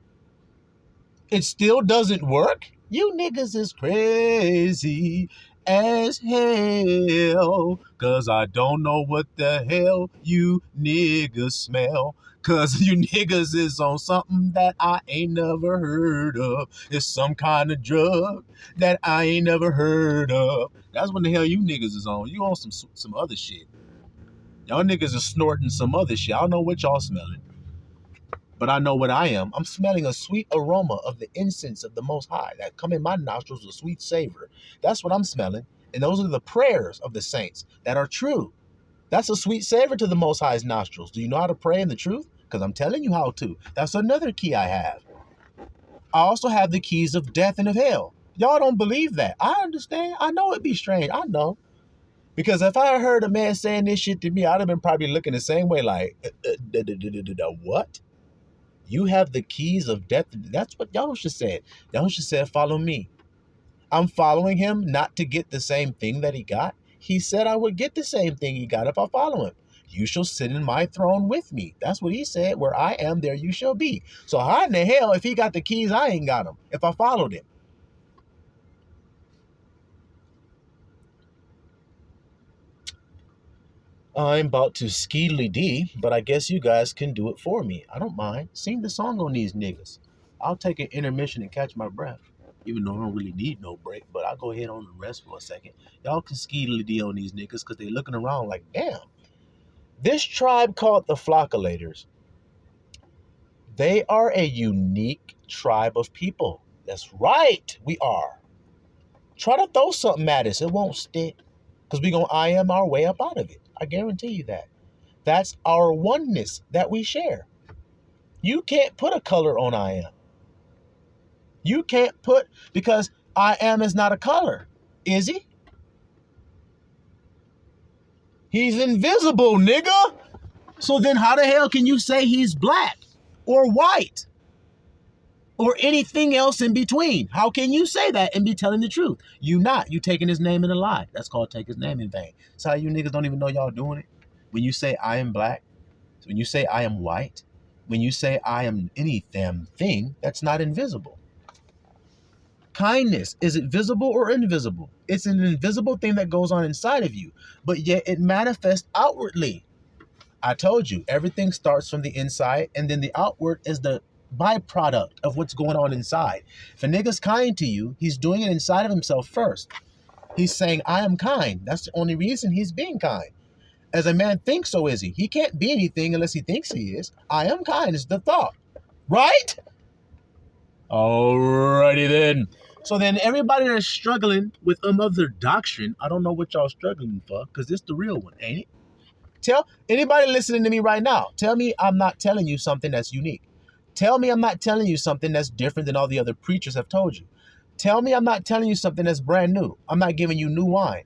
[SPEAKER 1] It still doesn't work? You niggas is crazy as hell. Cause I don't know what the hell you niggas smell. Cause you niggas is on something that I ain't never heard of. It's some kind of drug that I ain't never heard of. That's what the hell you niggas is on. You on some other shit. Y'all niggas are snorting some other shit. I don't know what y'all smelling. But I know what I am. I'm smelling a sweet aroma of the incense of the Most High that come in my nostrils, a sweet savor. That's what I'm smelling. And those are the prayers of the saints that are true. That's a sweet savor to the Most High's nostrils. Do you know how to pray in the truth? Because I'm telling you how to. That's another key I have. I also have the keys of death and of hell. Y'all don't believe that. I understand. I know it'd be strange. I know. Because if I heard a man saying this shit to me, I'd have been probably looking the same way like, what? You have the keys of death. That's what Yahusha said. Yahusha said, follow me. I'm following him not to get the same thing that he got. He said I would get the same thing he got if I follow him. You shall sit in my throne with me. That's what he said. Where I am, there you shall be. So how in the hell, if he got the keys, I ain't got them, if I followed him? I'm about to skeedly D, but I guess you guys can do it for me. I don't mind. Sing the song on these niggas. I'll take an intermission and catch my breath. Even though I don't really need no break, but I'll go ahead on the rest for a second. Y'all can skeedly D on these niggas because they looking around like, damn. This tribe called the Flockulators, they are a unique tribe of people. That's right, we are. Try to throw something at us. It won't stick because we're going to I am our way up out of it. I guarantee you that. That's our oneness that we share. You can't put a color on I am. You can't put, because I am is not a color. Is he? He's invisible, nigga. So then how the hell can you say he's black or white or anything else in between? How can you say that and be telling the truth? You not. You taking his name in a lie. That's called take his name in vain. That's how you niggas don't even know y'all doing it. When you say I am black, when you say I am white, when you say I am any damn thing, that's not invisible. Kindness, is it visible or invisible? It's an invisible thing that goes on inside of you, but yet it manifests outwardly. I told you, everything starts from the inside, and then the outward is the byproduct of what's going on inside. If a nigga's kind to you, he's doing it inside of himself first. He's saying, I am kind. That's the only reason he's being kind. As a man thinks, so is he. He can't be anything unless he thinks he is. I am kind is the thought. Right? Alrighty then. So then everybody that's struggling with another doctrine, I don't know what y'all struggling for, because this the real one, ain't it? Tell anybody listening to me right now, tell me I'm not telling you something that's unique. Tell me I'm not telling you something that's different than all the other preachers have told you. Tell me I'm not telling you something that's brand new. I'm not giving you new wine.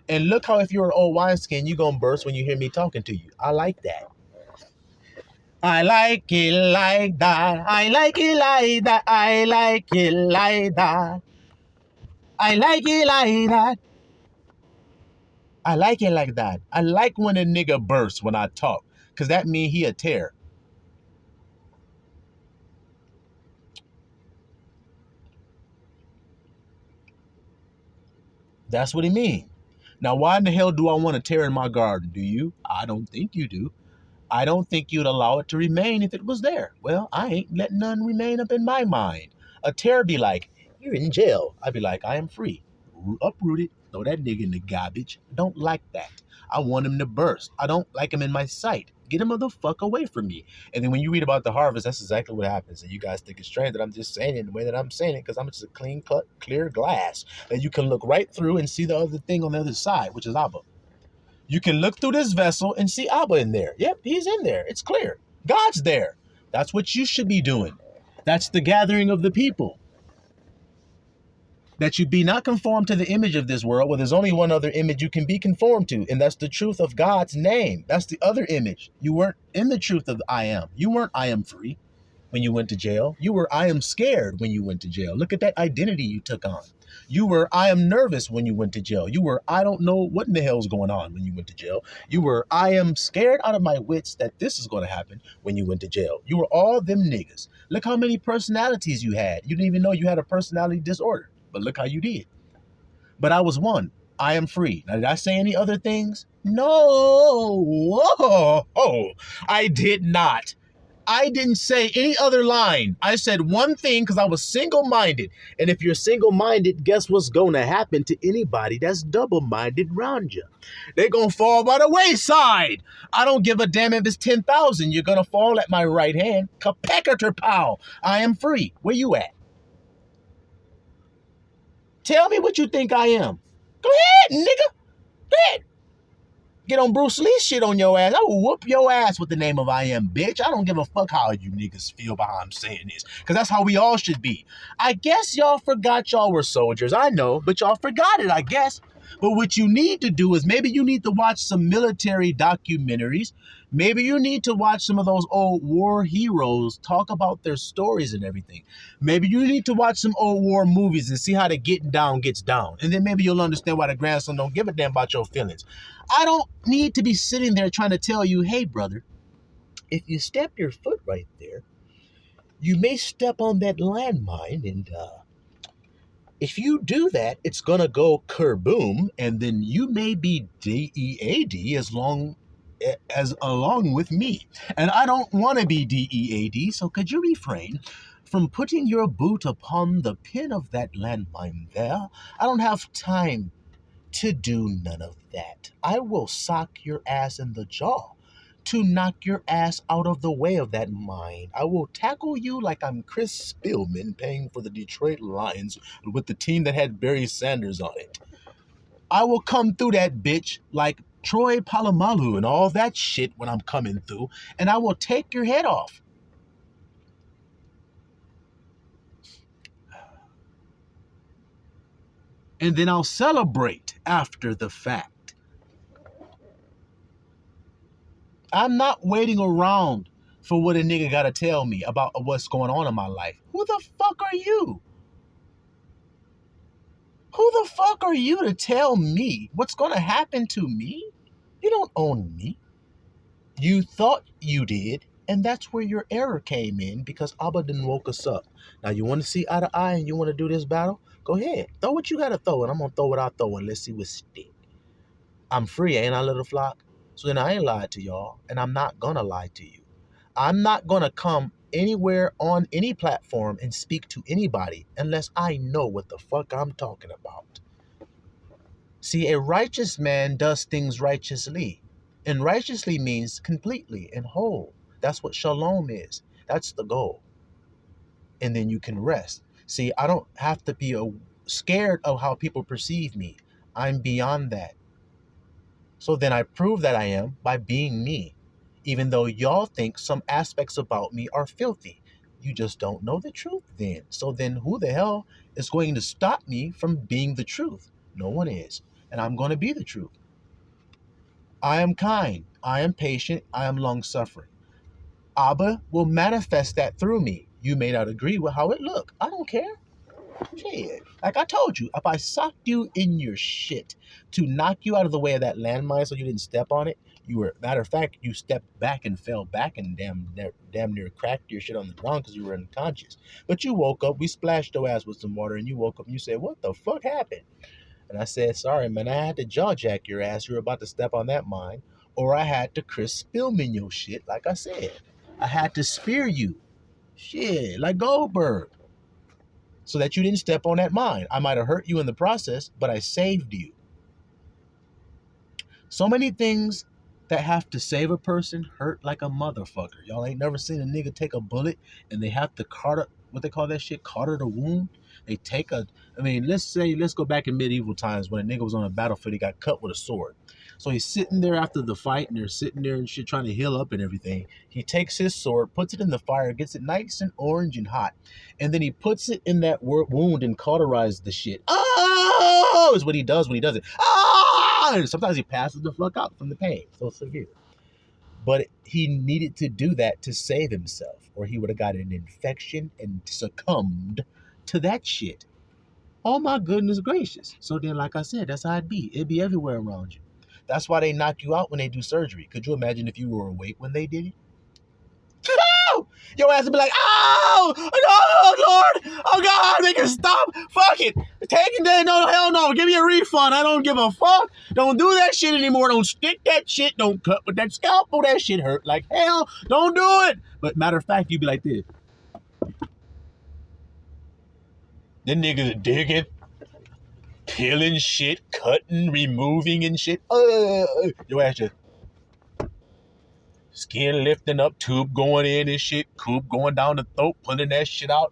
[SPEAKER 1] And look how if you're an old wineskin, you're going to burst when you hear me talking to you. I like that. I like it like that. I like it like that. I like it like that. I like it like that. I like it like that. I like when a nigga bursts when I talk, because that means he a tear. That's what he mean. Now, why in the hell do I want to tear in my garden? Do you? I don't think you do. I don't think you'd allow it to remain if it was there. Well, I ain't letting none remain up in my mind. A tear be like, you're in jail. I'd be like, I am free. Uproot it. Throw that nigga in the garbage. I don't like that. I want him to burst. I don't like him in my sight. Get him the fuck away from me. And then when you read about the harvest, that's exactly what happens. And you guys think it's strange that I'm just saying it the way that I'm saying it, because I'm just a clean cut, clear glass that you can look right through and see the other thing on the other side, which is Abba. You can look through this vessel and see Abba in there. Yep, he's in there. It's clear. God's there. That's what you should be doing. That's the gathering of the people. That you be not conformed to the image of this world, where there's only one other image you can be conformed to, and that's the truth of God's name. That's the other image. You weren't in the truth of I am. You weren't I am free when you went to jail. You were I am scared when you went to jail. Look at that identity you took on. You were I am nervous when you went to jail. You were I don't know what in the hell's going on when you went to jail. You were I am scared out of my wits that this is going to happen when you went to jail. You were all them niggas. Look how many personalities you had. You didn't even know you had a personality disorder. But look how you did. But I was one. I am free. Now, did I say any other things? No. Whoa. I did not. I didn't say any other line. I said one thing because I was single-minded. And if you're single-minded, guess what's going to happen to anybody that's double-minded around you? They're going to fall by the wayside. I don't give a damn if it's 10,000. You're going to fall at my right hand. Kapecker pow. I am free. Where you at? Tell me what you think I am. Go ahead, nigga. Go ahead. Get on Bruce Lee shit on your ass. I will whoop your ass with the name of I am, bitch. I don't give a fuck how you niggas feel about how I'm saying this. Because that's how we all should be. I guess y'all forgot y'all were soldiers. I know, but y'all forgot it, I guess. But what you need to do is maybe you need to watch some military documentaries. Maybe you need to watch some of those old war heroes talk about their stories and everything. Maybe you need to watch some old war movies and see how the getting down gets down. And then maybe you'll understand why the grandson don't give a damn about your feelings. I don't need to be sitting there trying to tell you, hey, brother, if you step your foot right there, you may step on that landmine, and if you do that, it's going to go kerboom, and then you may be DEAD along with me. And I don't want to be DEAD, so could you refrain from putting your boot upon the pin of that landmine there? I don't have time to do none of that. I will sock your ass in the jaw to knock your ass out of the way of that mine. I will tackle you like I'm Chris Spielman paying for the Detroit Lions with the team that had Barry Sanders on it. I will come through that bitch like Troy Polamalu and all that shit when I'm coming through, and I will take your head off. And then I'll celebrate after the fact. I'm not waiting around for what a nigga gotta tell me about what's going on in my life. Who the fuck are you? Who the fuck are you to tell me what's gonna happen to me? You don't own me. You thought you did, and that's where your error came in, because Abba didn't woke us up. Now you want to see eye to eye and you want to do this battle? Go ahead. Throw what you gotta throw, and I'm gonna throw what I throw, and let's see what stick. I'm free, ain't I, little flock? So then I ain't lied to y'all, and I'm not gonna lie to you. I'm not gonna come anywhere on any platform and speak to anybody unless I know what the fuck I'm talking about. See, a righteous man does things righteously, and righteously means completely and whole. That's what shalom is. That's the goal. And then you can rest. See, I don't have to be scared of how people perceive me. I'm beyond that. So then I prove that I am by being me, even though y'all think some aspects about me are filthy. You just don't know the truth then. So then who the hell is going to stop me from being the truth? No one is. And I'm going to be the truth. I am kind. I am patient. I am long-suffering. Abba will manifest that through me. You may not agree with how it look. I don't care. Shit. Like I told you, if I socked you in your shit to knock you out of the way of that landmine so you didn't step on it, matter of fact, you stepped back and fell back and damn near cracked your shit on the ground because you were unconscious. But you woke up, we splashed your ass with some water, and you woke up and you said, what the fuck happened? And I said, sorry, man, I had to jaw jack your ass. You were about to step on that mine. Or I had to Chris Spielman your shit, like I said. I had to spear you. Shit, like Goldberg. So that you didn't step on that mine. I might have hurt you in the process, but I saved you. So many things that have to save a person hurt like a motherfucker. Y'all ain't never seen a nigga take a bullet and they have to carter, what they call that shit, carter the wound. They take a, I mean, let's go back in medieval times when a nigga was on a battlefield, he got cut with a sword. So he's sitting there after the fight and they're sitting there and shit trying to heal up and everything. He takes his sword, puts it in the fire, gets it nice and orange and hot. And then he puts it in that wound and cauterizes the shit. Oh, is what he does when he does it. Ah! And sometimes he passes the fuck out from the pain. So severe. But he needed to do that to save himself, or he would have got an infection and succumbed to that shit. Oh my goodness gracious. So then, like I said, that's how it'd be. It'd be everywhere around you. That's why they knock you out when they do surgery. Could you imagine if you were awake when they did it? Your ass would be like, oh, no, Lord, oh God, make it stop, fuck it, take it, no, hell no, give me a refund, I don't give a fuck, don't do that shit anymore, don't stick that shit, don't cut with that scalpel, that shit hurt like hell, don't do it. But matter of fact, you'd be like this. Them niggas are digging, peeling shit, cutting, removing and shit, your ass just skin lifting up, tube going in and shit, tube going down the throat, pulling that shit out.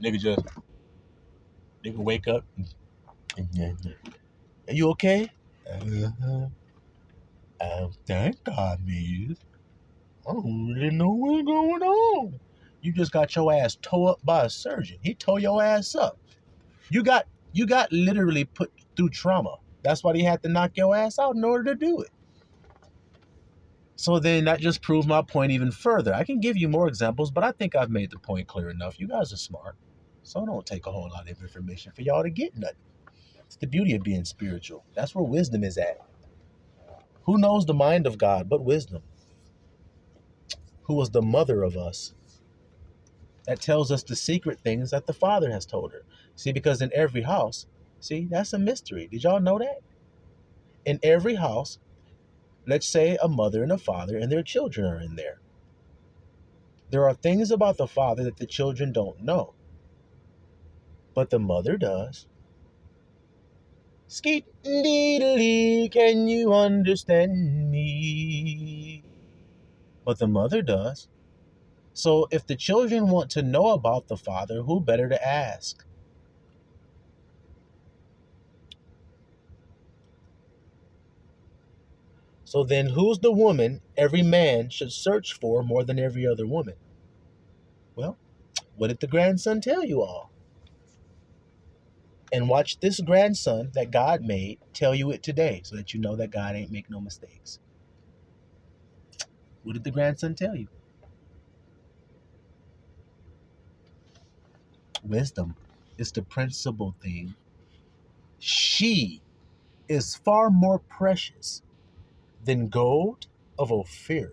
[SPEAKER 1] Nigga wake up. Are you okay? Thank God, miss. I don't really know what's going on. You just got your ass tore up by a surgeon. He tore your ass up. You got literally put through trauma. That's why he had to knock your ass out in order to do it. So then that just proves my point even further. I can give you more examples, but I think I've made the point clear enough. You guys are smart. So don't take a whole lot of information for y'all to get nothing. It's the beauty of being spiritual. That's where wisdom is at. Who knows the mind of God but wisdom? Who was the mother of us? That tells us the secret things that the Father has told her. See, because in every house, see, that's a mystery. Did y'all know that? In every house, let's say a mother and a father and their children are in there. There are things about the father that the children don't know, but the mother does. Skeet deedly, can you understand me? But the mother does. So if the children want to know about the father, who better to ask? So then who's the woman every man should search for more than every other woman? Well, what did the grandson tell you all? And watch this grandson that God made tell you it today so that you know that God ain't make no mistakes. What did the grandson tell you? Wisdom is the principal thing. She is far more precious than gold of Ophir,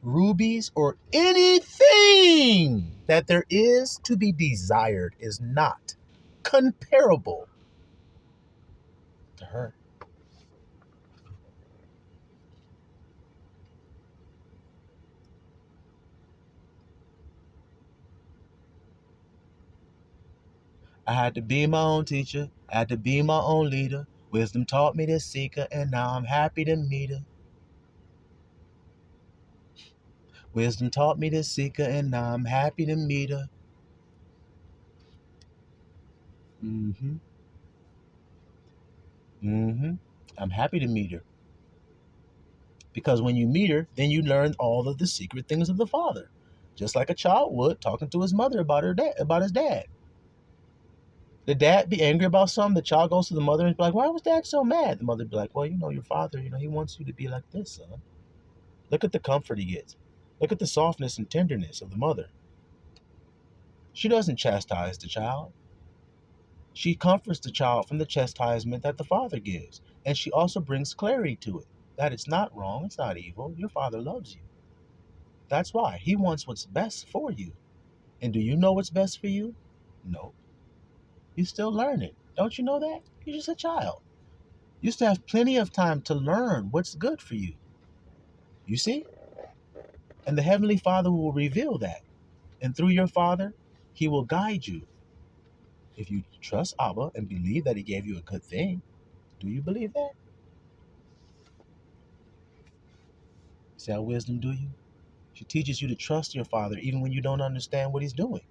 [SPEAKER 1] rubies, or anything that there is to be desired is not comparable to her. I had to be my own teacher. I had to be my own leader. Wisdom taught me to seek her, and now I'm happy to meet her. Wisdom taught me to seek her, and now I'm happy to meet her. Mm-hmm. Mm-hmm. I'm happy to meet her. Because when you meet her, then you learn all of the secret things of the Father. Just like a child would talking to his mother about about his dad. The dad be angry about something, the child goes to the mother and be like, why was dad so mad? The mother be like, well, your father, he wants you to be like this, son. Look at the comfort he gets. Look at the softness and tenderness of the mother. She doesn't chastise the child. She comforts the child from the chastisement that the father gives. And she also brings clarity to it. That it's not wrong, it's not evil. Your father loves you. That's why. He wants what's best for you. And do you know what's best for you? No. You're still learning. Don't you know that? You're just a child. You still have plenty of time to learn what's good for you. You see? And the Heavenly Father will reveal that. And through your Father, He will guide you. If you trust Abba and believe that He gave you a good thing, do you believe that? See how wisdom do you? She teaches you to trust your father even when you don't understand what he's doing.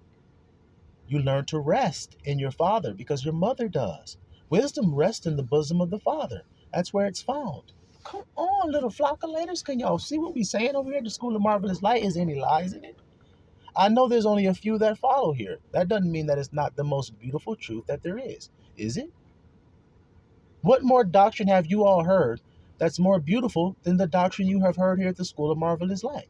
[SPEAKER 1] You learn to rest in your father because your mother does. Wisdom rests in the bosom of the father. That's where it's found. Come on, little flockulators. Can y'all see what we saying over here at the School of Marvelous Light? Is any lies in it? I know there's only a few that follow here. That doesn't mean that it's not the most beautiful truth that there is it? What more doctrine have you all heard that's more beautiful than the doctrine you have heard here at the School of Marvelous Light?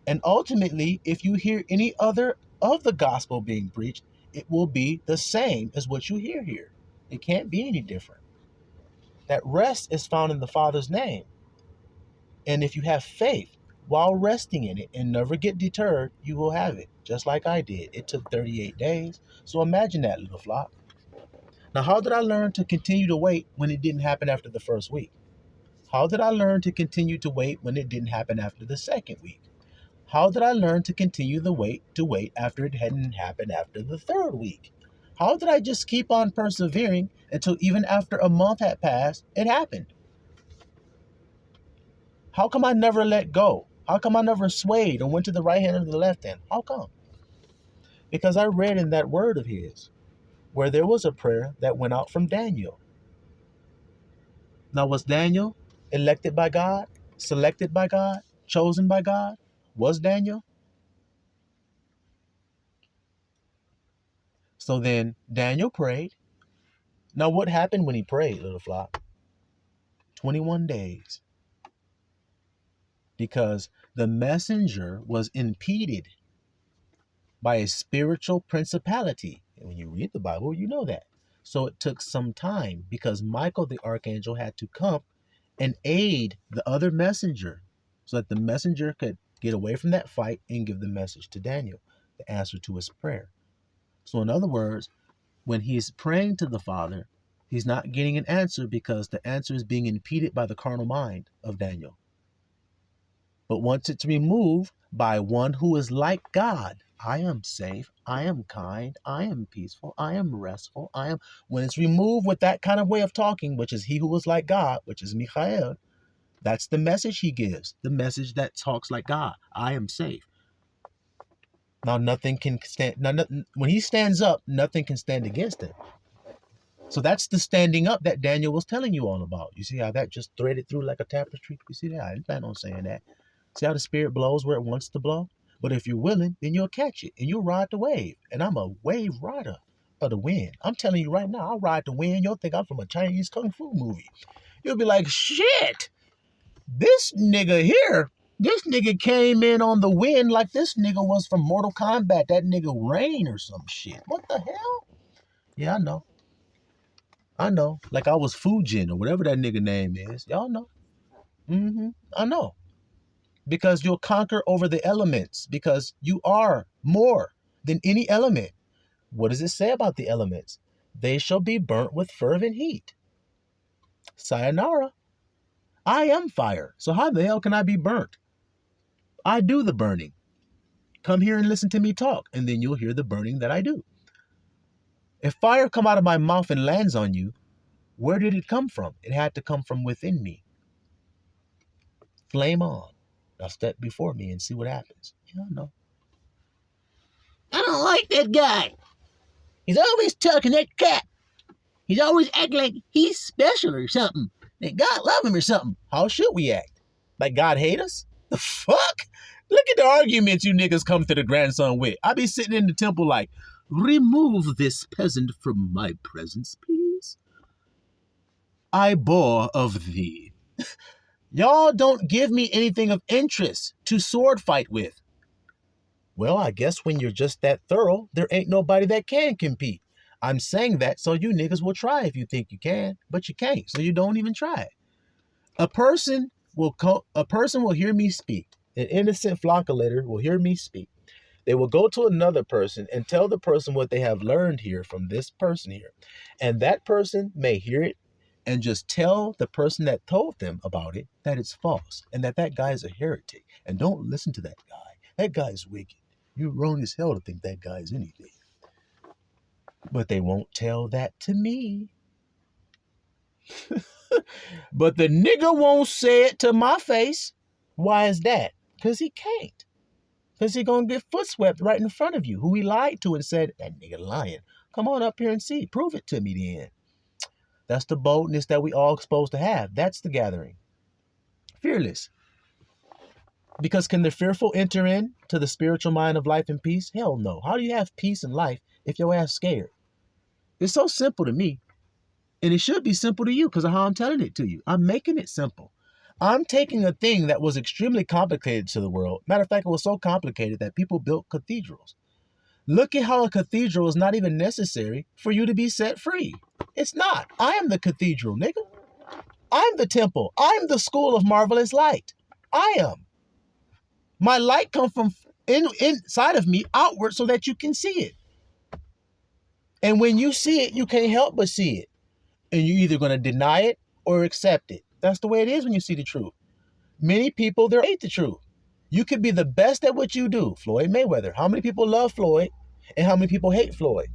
[SPEAKER 1] And ultimately, if you hear any other of the gospel being preached, it will be the same as what you hear here. It can't be any different. That rest is found in the Father's name. And if you have faith while resting in it and never get deterred, you will have it, just like I did. It took 38 days. So imagine that, little flock. Now, how did I learn to continue to wait when it didn't happen after the first week? How did I learn to continue to wait when it didn't happen after the second week? How did I learn to continue to wait after it hadn't happened after the third week? How did I just keep on persevering until even after a month had passed, it happened? How come I never let go? How come I never swayed or went to the right hand or the left hand? How come? Because I read in that word of his where there was a prayer that went out from Daniel. Now, was Daniel elected by God, selected by God, chosen by God? Was Daniel? So then Daniel prayed. Now, what happened when he prayed, little flock? 21 days. Because the messenger was impeded by a spiritual principality. And when you read the Bible, you know that. So it took some time because Michael the archangel had to come and aid the other messenger so that the messenger could get away from that fight and give the message to Daniel, the answer to his prayer. So in other words, when he's praying to the Father, he's not getting an answer because the answer is being impeded by the carnal mind of Daniel. But once it's removed by one who is like God, I am safe, I am kind, I am peaceful, I am restful, when it's removed with that kind of way of talking, which is he who is like God, which is Michael, that's the message he gives, the message that talks like God. I am safe. Now nothing can stand, when he stands up, nothing can stand against him. So that's the standing up that Daniel was telling you all about. You see how that just threaded through like a tapestry? You see that? I didn't plan on saying that. See how the spirit blows where it wants to blow? But if you're willing, then you'll catch it and you'll ride the wave. And I'm a wave rider of the wind. I'm telling you right now, I'll ride the wind. You'll think I'm from a Chinese Kung Fu movie. You'll be like, shit, this nigga here, this nigga came in on the wind like this nigga was from Mortal Kombat. That nigga Rain or some shit. What the hell? Yeah, I know. I know. Like I was Fujin or whatever that nigga name is. Y'all know. I know. Because you'll conquer over the elements, because you are more than any element. What does it say about the elements? They shall be burnt with fervent heat. Sayonara. I am fire. So how the hell can I be burnt? I do the burning. Come here and listen to me talk, and then you'll hear the burning that I do. If fire come out of my mouth and lands on you, where did it come from? It had to come from within me. Flame on. Now step before me and see what happens. Yeah, I know. I don't like that guy. He's always talking that cat. He's always acting like he's special or something. That God love him or something. How should we act? Like God hate us? The fuck? Look at the arguments you niggas come to the grandson with. I be sitting in the temple like, remove this peasant from my presence, please. I bore of thee. Y'all don't give me anything of interest to sword fight with. Well, I guess when you're just that thorough, there ain't nobody that can compete. I'm saying that so you niggas will try if you think you can, but you can't, so you don't even try. A person will hear me speak. An innocent flocculator will hear me speak. They will go to another person and tell the person what they have learned here from this person here. And that person may hear it and just tell the person that told them about it that it's false and that guy is a heretic. And don't listen to that guy. That guy is wicked. You're wrong as hell to think that guy is anything. But they won't tell that to me. But the nigga won't say it to my face. Why is that? Because he can't. Because he's going to get foot swept right in front of you, who he lied to and said, that nigga lying. Come on up here and see. Prove it to me then. That's the boldness that we all supposed to have. That's the gathering. Fearless. Because can the fearful enter in to the spiritual mind of life and peace? Hell no. How do you have peace in life if your ass scared? It's so simple to me. And it should be simple to you because of how I'm telling it to you. I'm making it simple. I'm taking a thing that was extremely complicated to the world. Matter of fact, it was so complicated that people built cathedrals. Look at how a cathedral is not even necessary for you to be set free. It's not. I am the cathedral, nigga. I'm the temple. I'm the school of marvelous light. I am. My light comes from inside of me outward so that you can see it. And when you see it, you can't help but see it. And you're either going to deny it or accept it. That's the way it is when you see the truth. Many people, they hate the truth. You could be the best at what you do. Floyd Mayweather. How many people love Floyd and how many people hate Floyd?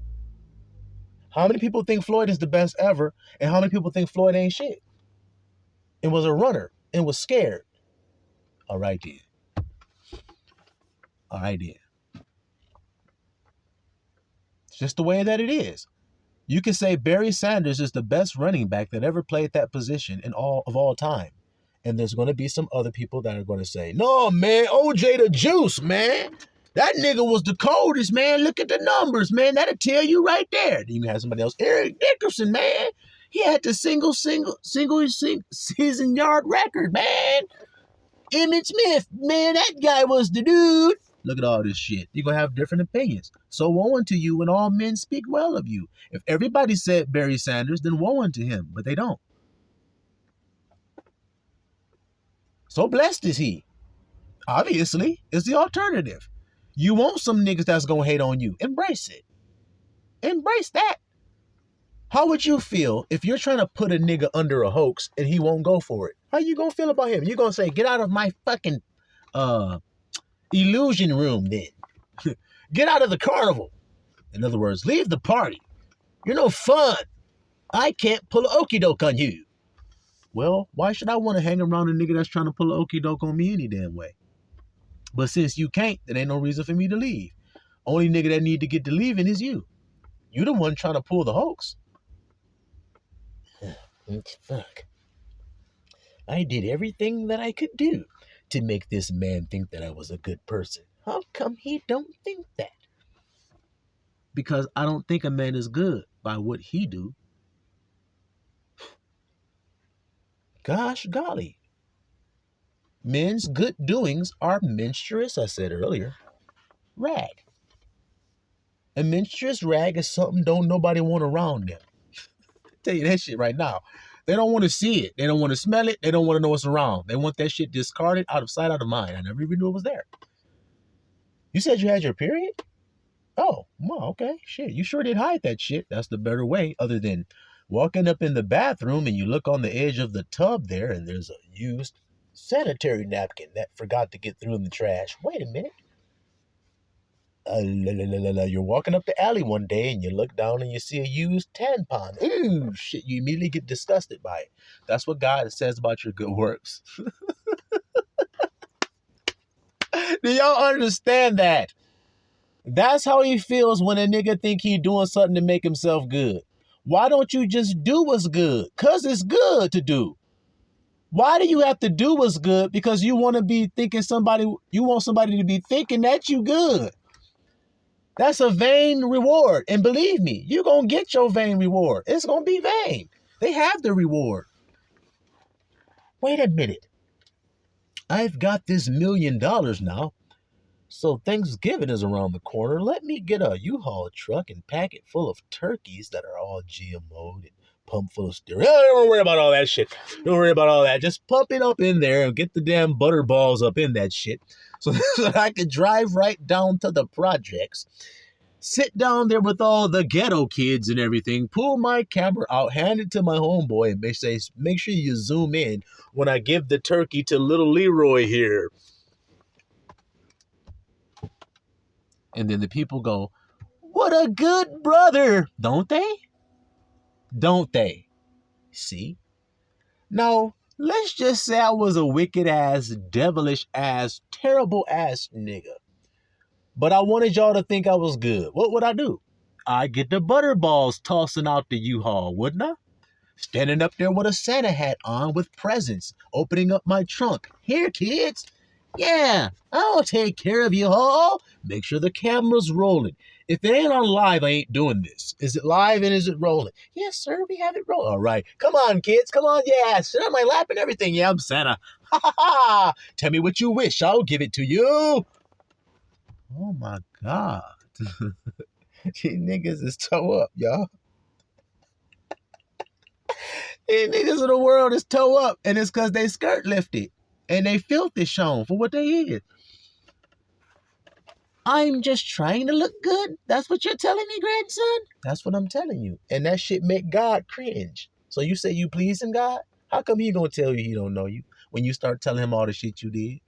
[SPEAKER 1] How many people think Floyd is the best ever and how many people think Floyd ain't shit? And was a runner and was scared. All right, then. All right, then. It's just the way that it is. You can say Barry Sanders is the best running back that ever played that position in all time. And there's going to be some other people that are going to say, no, man, OJ the Juice, man. That nigga was the coldest, man. Look at the numbers, man. That'll tell you right there. Then you can have somebody else. Eric Dickerson, man. He had the single season yard record, man. Emmitt Smith, man, that guy was the dude. Look at all this shit. You're going to have different opinions. So woe unto you when all men speak well of you. If everybody said Barry Sanders, then woe unto him. But they don't. So blessed is he. Obviously, it's the alternative. You want some niggas that's going to hate on you. Embrace it. Embrace that. How would you feel if you're trying to put a nigga under a hoax and he won't go for it? How you going to feel about him? You're going to say, get out of my fucking illusion room then. Get out of the carnival. In other words, leave the party. You're no fun. I can't pull an okie doke on you. Well, why should I want to hang around a nigga that's trying to pull an okie doke on me any damn way? But since you can't, there ain't no reason for me to leave. Only nigga that need to get to leaving is you. You the one trying to pull the hoax. Fuck. I did everything that I could do to make this man think that I was a good person. How come he don't think that? Because I don't think a man is good by what he do. Gosh golly. Men's good doings are menstruous, I said earlier. Rag. A menstruous rag is something don't nobody want around them. Tell you that shit right now. They don't want to see it. They don't want to smell it. They don't want to know what's around. They want that shit discarded, out of sight, out of mind. I never even knew it was there. You said you had your period? Oh, well, okay. Shit, you sure did hide that shit. That's the better way, other than walking up in the bathroom and you look on the edge of the tub there and there's a used sanitary napkin that forgot to get through in the trash. Wait a minute. You're walking up the alley one day and you look down and you see a used tampon. Ooh, shit, you immediately get disgusted by it. That's what God says about your good works. Do y'all understand that? That's how he feels when a nigga think he doing something to make himself good. Why don't you just do what's good? Because it's good to do. Why do you have to do what's good? Because you want to be thinking you want somebody to be thinking that you good. That's a vain reward. And believe me, you're going to get your vain reward. It's going to be vain. They have the reward. Wait a minute. I've got this $1 million now. So Thanksgiving is around the corner. Let me get a U-Haul truck and pack it full of turkeys that are all GMO'd and pumped full of steroids. Don't worry about all that shit. Don't worry about all that. Just pump it up in there and get the damn butter balls up in that shit so that I can drive right down to the projects, sit down there with all the ghetto kids and everything, pull my camera out, hand it to my homeboy, and make sure you zoom in when I give the turkey to little Leroy here. And then the people go, what a good brother. Don't they? Don't they? See? Now, Let's just say I was a wicked ass, devilish ass, terrible ass nigga. But I wanted y'all to think I was good. What would I do? I'd get the butterballs tossing out the U-Haul, wouldn't I? Standing up there with a Santa hat on with presents, opening up my trunk. Here, kids. Yeah, I'll take care of you all. Make sure the camera's rolling. If it ain't on live, I ain't doing this. Is it live and is it rolling? Yes, sir, we have it rolling. All right. Come on, kids. Come on. Yeah, sit on my lap and everything. Yeah, I'm Santa. Ha ha ha. Tell me what you wish. I'll give it to you. Oh, my God. These niggas is toe up, y'all. These niggas in the world is toe up. And it's because they skirt lifted. And they filth is shown for what they is. I'm just trying to look good. That's what you're telling me, grandson? That's what I'm telling you. And that shit make God cringe. So you say you pleasing God? How come he gonna tell you he don't know you when you start telling him all the shit you did?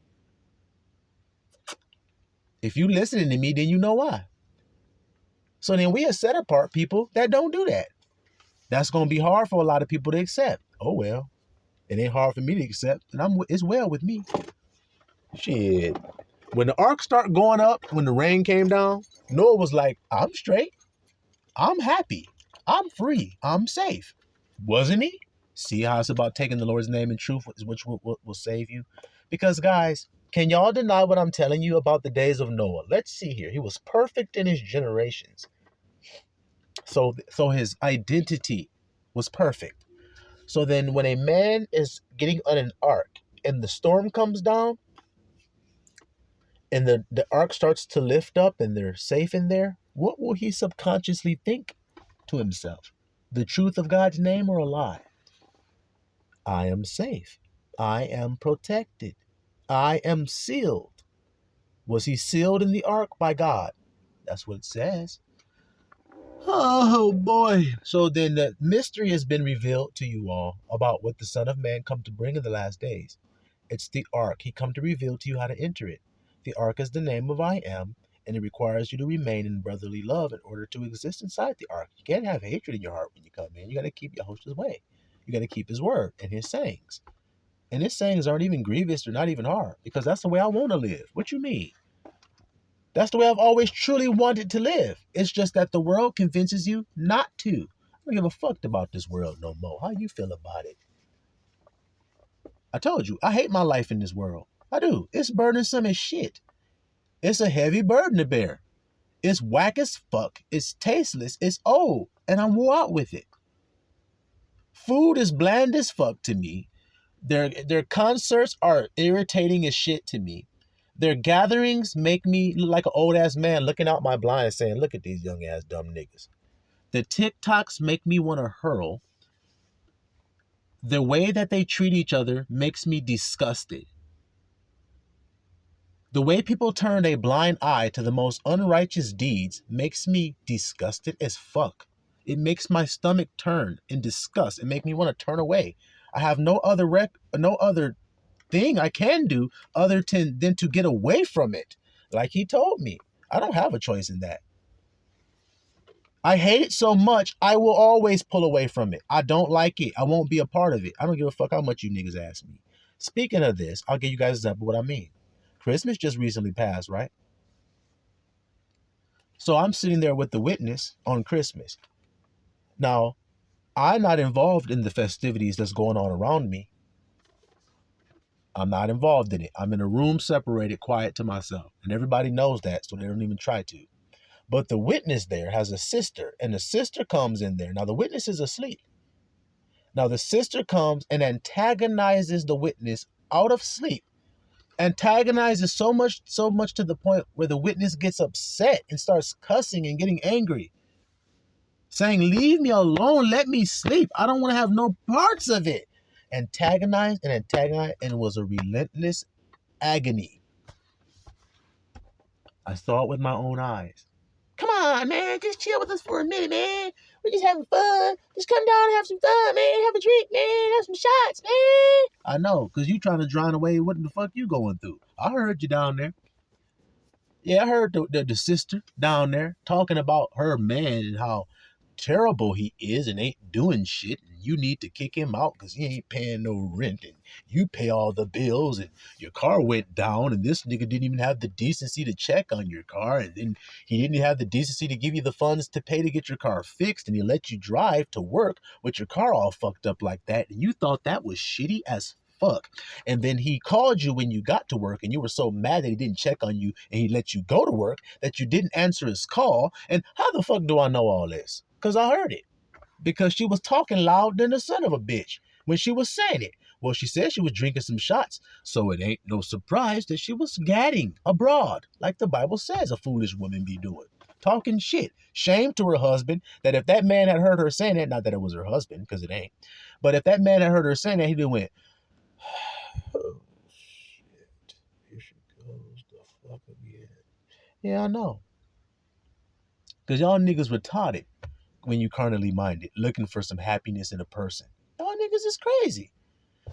[SPEAKER 1] If you listening to me, then you know why. So then we are set apart people that don't do that. That's gonna be hard for a lot of people to accept. Oh well, it ain't hard for me to accept, and it's well with me. Shit. When the ark started going up, when the rain came down, Noah was like, I'm straight. I'm happy. I'm free. I'm safe. Wasn't he? See how it's about taking the Lord's name in truth, which will save you? Because, guys, can y'all deny what I'm telling you about the days of Noah? Let's see here. He was perfect in his generations. So his identity was perfect. So then when a man is getting on an ark and the storm comes down, and the ark starts to lift up and they're safe in there, what will he subconsciously think to himself? The truth of God's name or a lie? I am safe. I am protected. I am sealed. Was he sealed in the ark by God? That's what it says. Oh boy. So then the mystery has been revealed to you all about what the Son of Man come to bring in the last days. It's the ark. He come to reveal to you how to enter it. The ark is the name of I am, and it requires you to remain in brotherly love in order to exist inside the ark. You can't have hatred in your heart when you come in. You got to keep Yahushua's way. You got to keep his word and his sayings. And his sayings aren't even grievous. They're not even hard because that's the way I want to live. What you mean? That's the way I've always truly wanted to live. It's just that the world convinces you not to. I don't give a fuck about this world no more. How you feel about it? I told you, I hate my life in this world. I do. It's burdensome as shit. It's a heavy burden to bear. It's whack as fuck. It's tasteless. It's old. And I'm wore out with it. Food is bland as fuck to me. Their concerts are irritating as shit to me. Their gatherings make me look like an old ass man looking out my blind saying, look at these young ass dumb niggas. The TikToks make me want to hurl. The way that they treat each other makes me disgusted. The way people turn a blind eye to the most unrighteous deeds makes me disgusted as fuck. It makes my stomach turn in disgust. It makes me want to turn away. I have no other thing I can do other than to get away from it. Like he told me, I don't have a choice in that. I hate it so much, I will always pull away from it. I don't like it. I won't be a part of it. I don't give a fuck how much you niggas ask me. Speaking of this, I'll give you guys an example of what I mean. Christmas just recently passed, right? So I'm sitting there with the witness on Christmas. Now, I'm not involved in the festivities that's going on around me. I'm not involved in it. I'm in a room separated, quiet to myself. And everybody knows that, so they don't even try to. But the witness there has a sister, and the sister comes in there. Now, the witness is asleep. Now, the sister comes and antagonizes the witness out of sleep. Antagonizes so much to the point where the witness gets upset and starts cussing and getting angry. Saying, leave me alone, let me sleep. I don't want to have no parts of it. Antagonized, and it was a relentless agony. I saw it with my own eyes. Come on, man, just chill with us for a minute, man. We're just having fun. Just come down and have some fun, man. Have a drink, man. Have some shots, man. I know, because you trying to drown away what the fuck you going through. I heard you down there. Yeah, I heard the sister down there talking about her man and how terrible he is and ain't doing shit, and you need to kick him out because he ain't paying no rent, and you pay all the bills, and your car went down, and this nigga didn't even have the decency to check on your car, and then he didn't have the decency to give you the funds to pay to get your car fixed, and he let you drive to work with your car all fucked up like that, and you thought that was shitty as fuck. And then he called you when you got to work, and you were so mad that he didn't check on you and he let you go to work that you didn't answer his call. And how the fuck do I know all this? Because I heard it. Because she was talking loud than the son of a bitch when she was saying it. Well, she said she was drinking some shots, so it ain't no surprise that she was gadding abroad, like the Bible says a foolish woman be doing. Talking shit. Shame to her husband that if that man had heard her saying that, not that it was her husband, because it ain't, but if that man had heard her saying that, he'd have went, oh, shit. Here she goes the fuck again. Yeah, I know. Because y'all niggas retarded when you carnally minded, looking for some happiness in a person. Y'all niggas is crazy.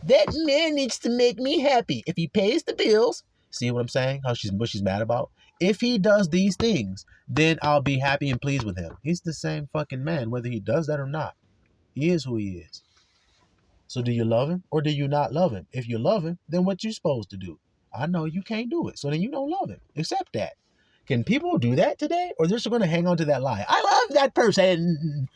[SPEAKER 1] That man needs to make me happy. If he pays the bills, see what I'm saying? What she's mad about? If he does these things, then I'll be happy and pleased with him. He's the same fucking man, whether he does that or not. He is who he is. So do you love him or do you not love him? If you love him, then what you supposed to do? I know you can't do it, so then you don't love him. Accept that. Can people do that today? Or they're just going to hang on to that lie? I love that person,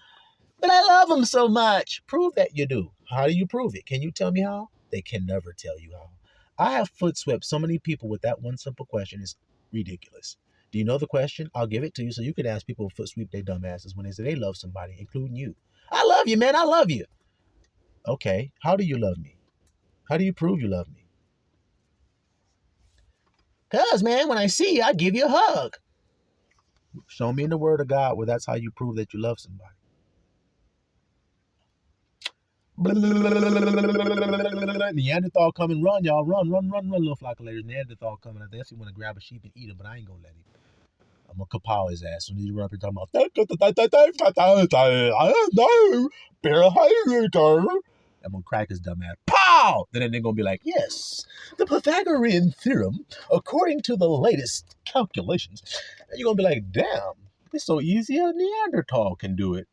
[SPEAKER 1] but I love him so much. Prove that you do. How do you prove it? Can you tell me how? They can never tell you how. I have foot swept so many people with that one simple question. It's ridiculous. Do you know the question? I'll give it to you so you can ask people foot sweep their dumb asses when they say they love somebody, including you. I love you, man. I love you. Okay, how do you love me? How do you prove you love me? Because, man, when I see you, I give you a hug. Show me in the word of God where that's how you prove that you love somebody. Neanderthal coming, run, y'all. Run, little flock of ladies. Neanderthal coming. I guess he want to grab a sheep and eat him, but I ain't going to let him. I'm going to kapow his ass. So he's run up here talking about, I'm going to crack his dumb ass. Pow! Then they're going to be like, yes, the Pythagorean theorem, according to the latest calculations. And you're going to be like, damn, it's so easy a Neanderthal can do it.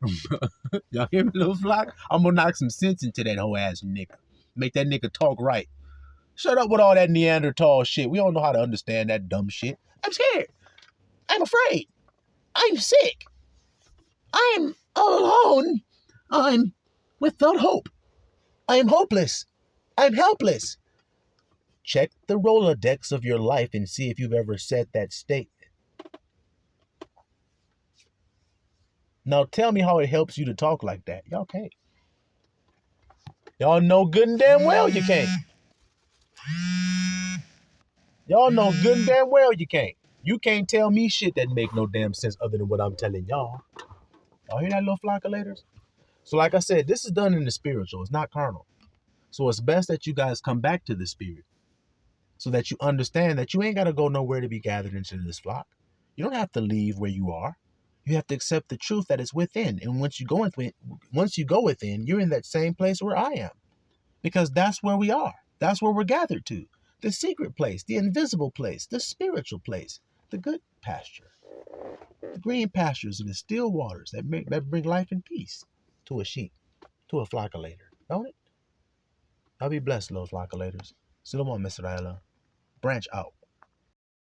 [SPEAKER 1] Y'all hear me, little flock? I'm going to knock some sense into that whole ass nigga. Make that nigga talk right. Shut up with all that Neanderthal shit. We don't know how to understand that dumb shit. I'm scared. I'm afraid. I'm sick. I'm all alone. I'm without hope. I'm hopeless. I'm helpless. Check the Rolodex of your life and see if you've ever said that statement. Now tell me how it helps you to talk like that. Y'all can't. Y'all know good and damn well you can't. Y'all know good and damn well you can't. You can't tell me shit that make no damn sense other than what I'm telling y'all. Y'all hear that, little flock of laters? So like I said, this is done in the spiritual. It's not carnal. So it's best that you guys come back to the spirit so that you understand that you ain't got to go nowhere to be gathered into this flock. You don't have to leave where you are. You have to accept the truth that is within. And once you go within, you're in that same place where I am. Because that's where we are. That's where we're gathered to. The secret place, the invisible place, the spiritual place, the good pasture, the green pastures and the still waters that bring life and peace to a sheep, to a flock of later. Don't it? I'll be blessed, little flock of laters. Silomon Misraela. Branch out.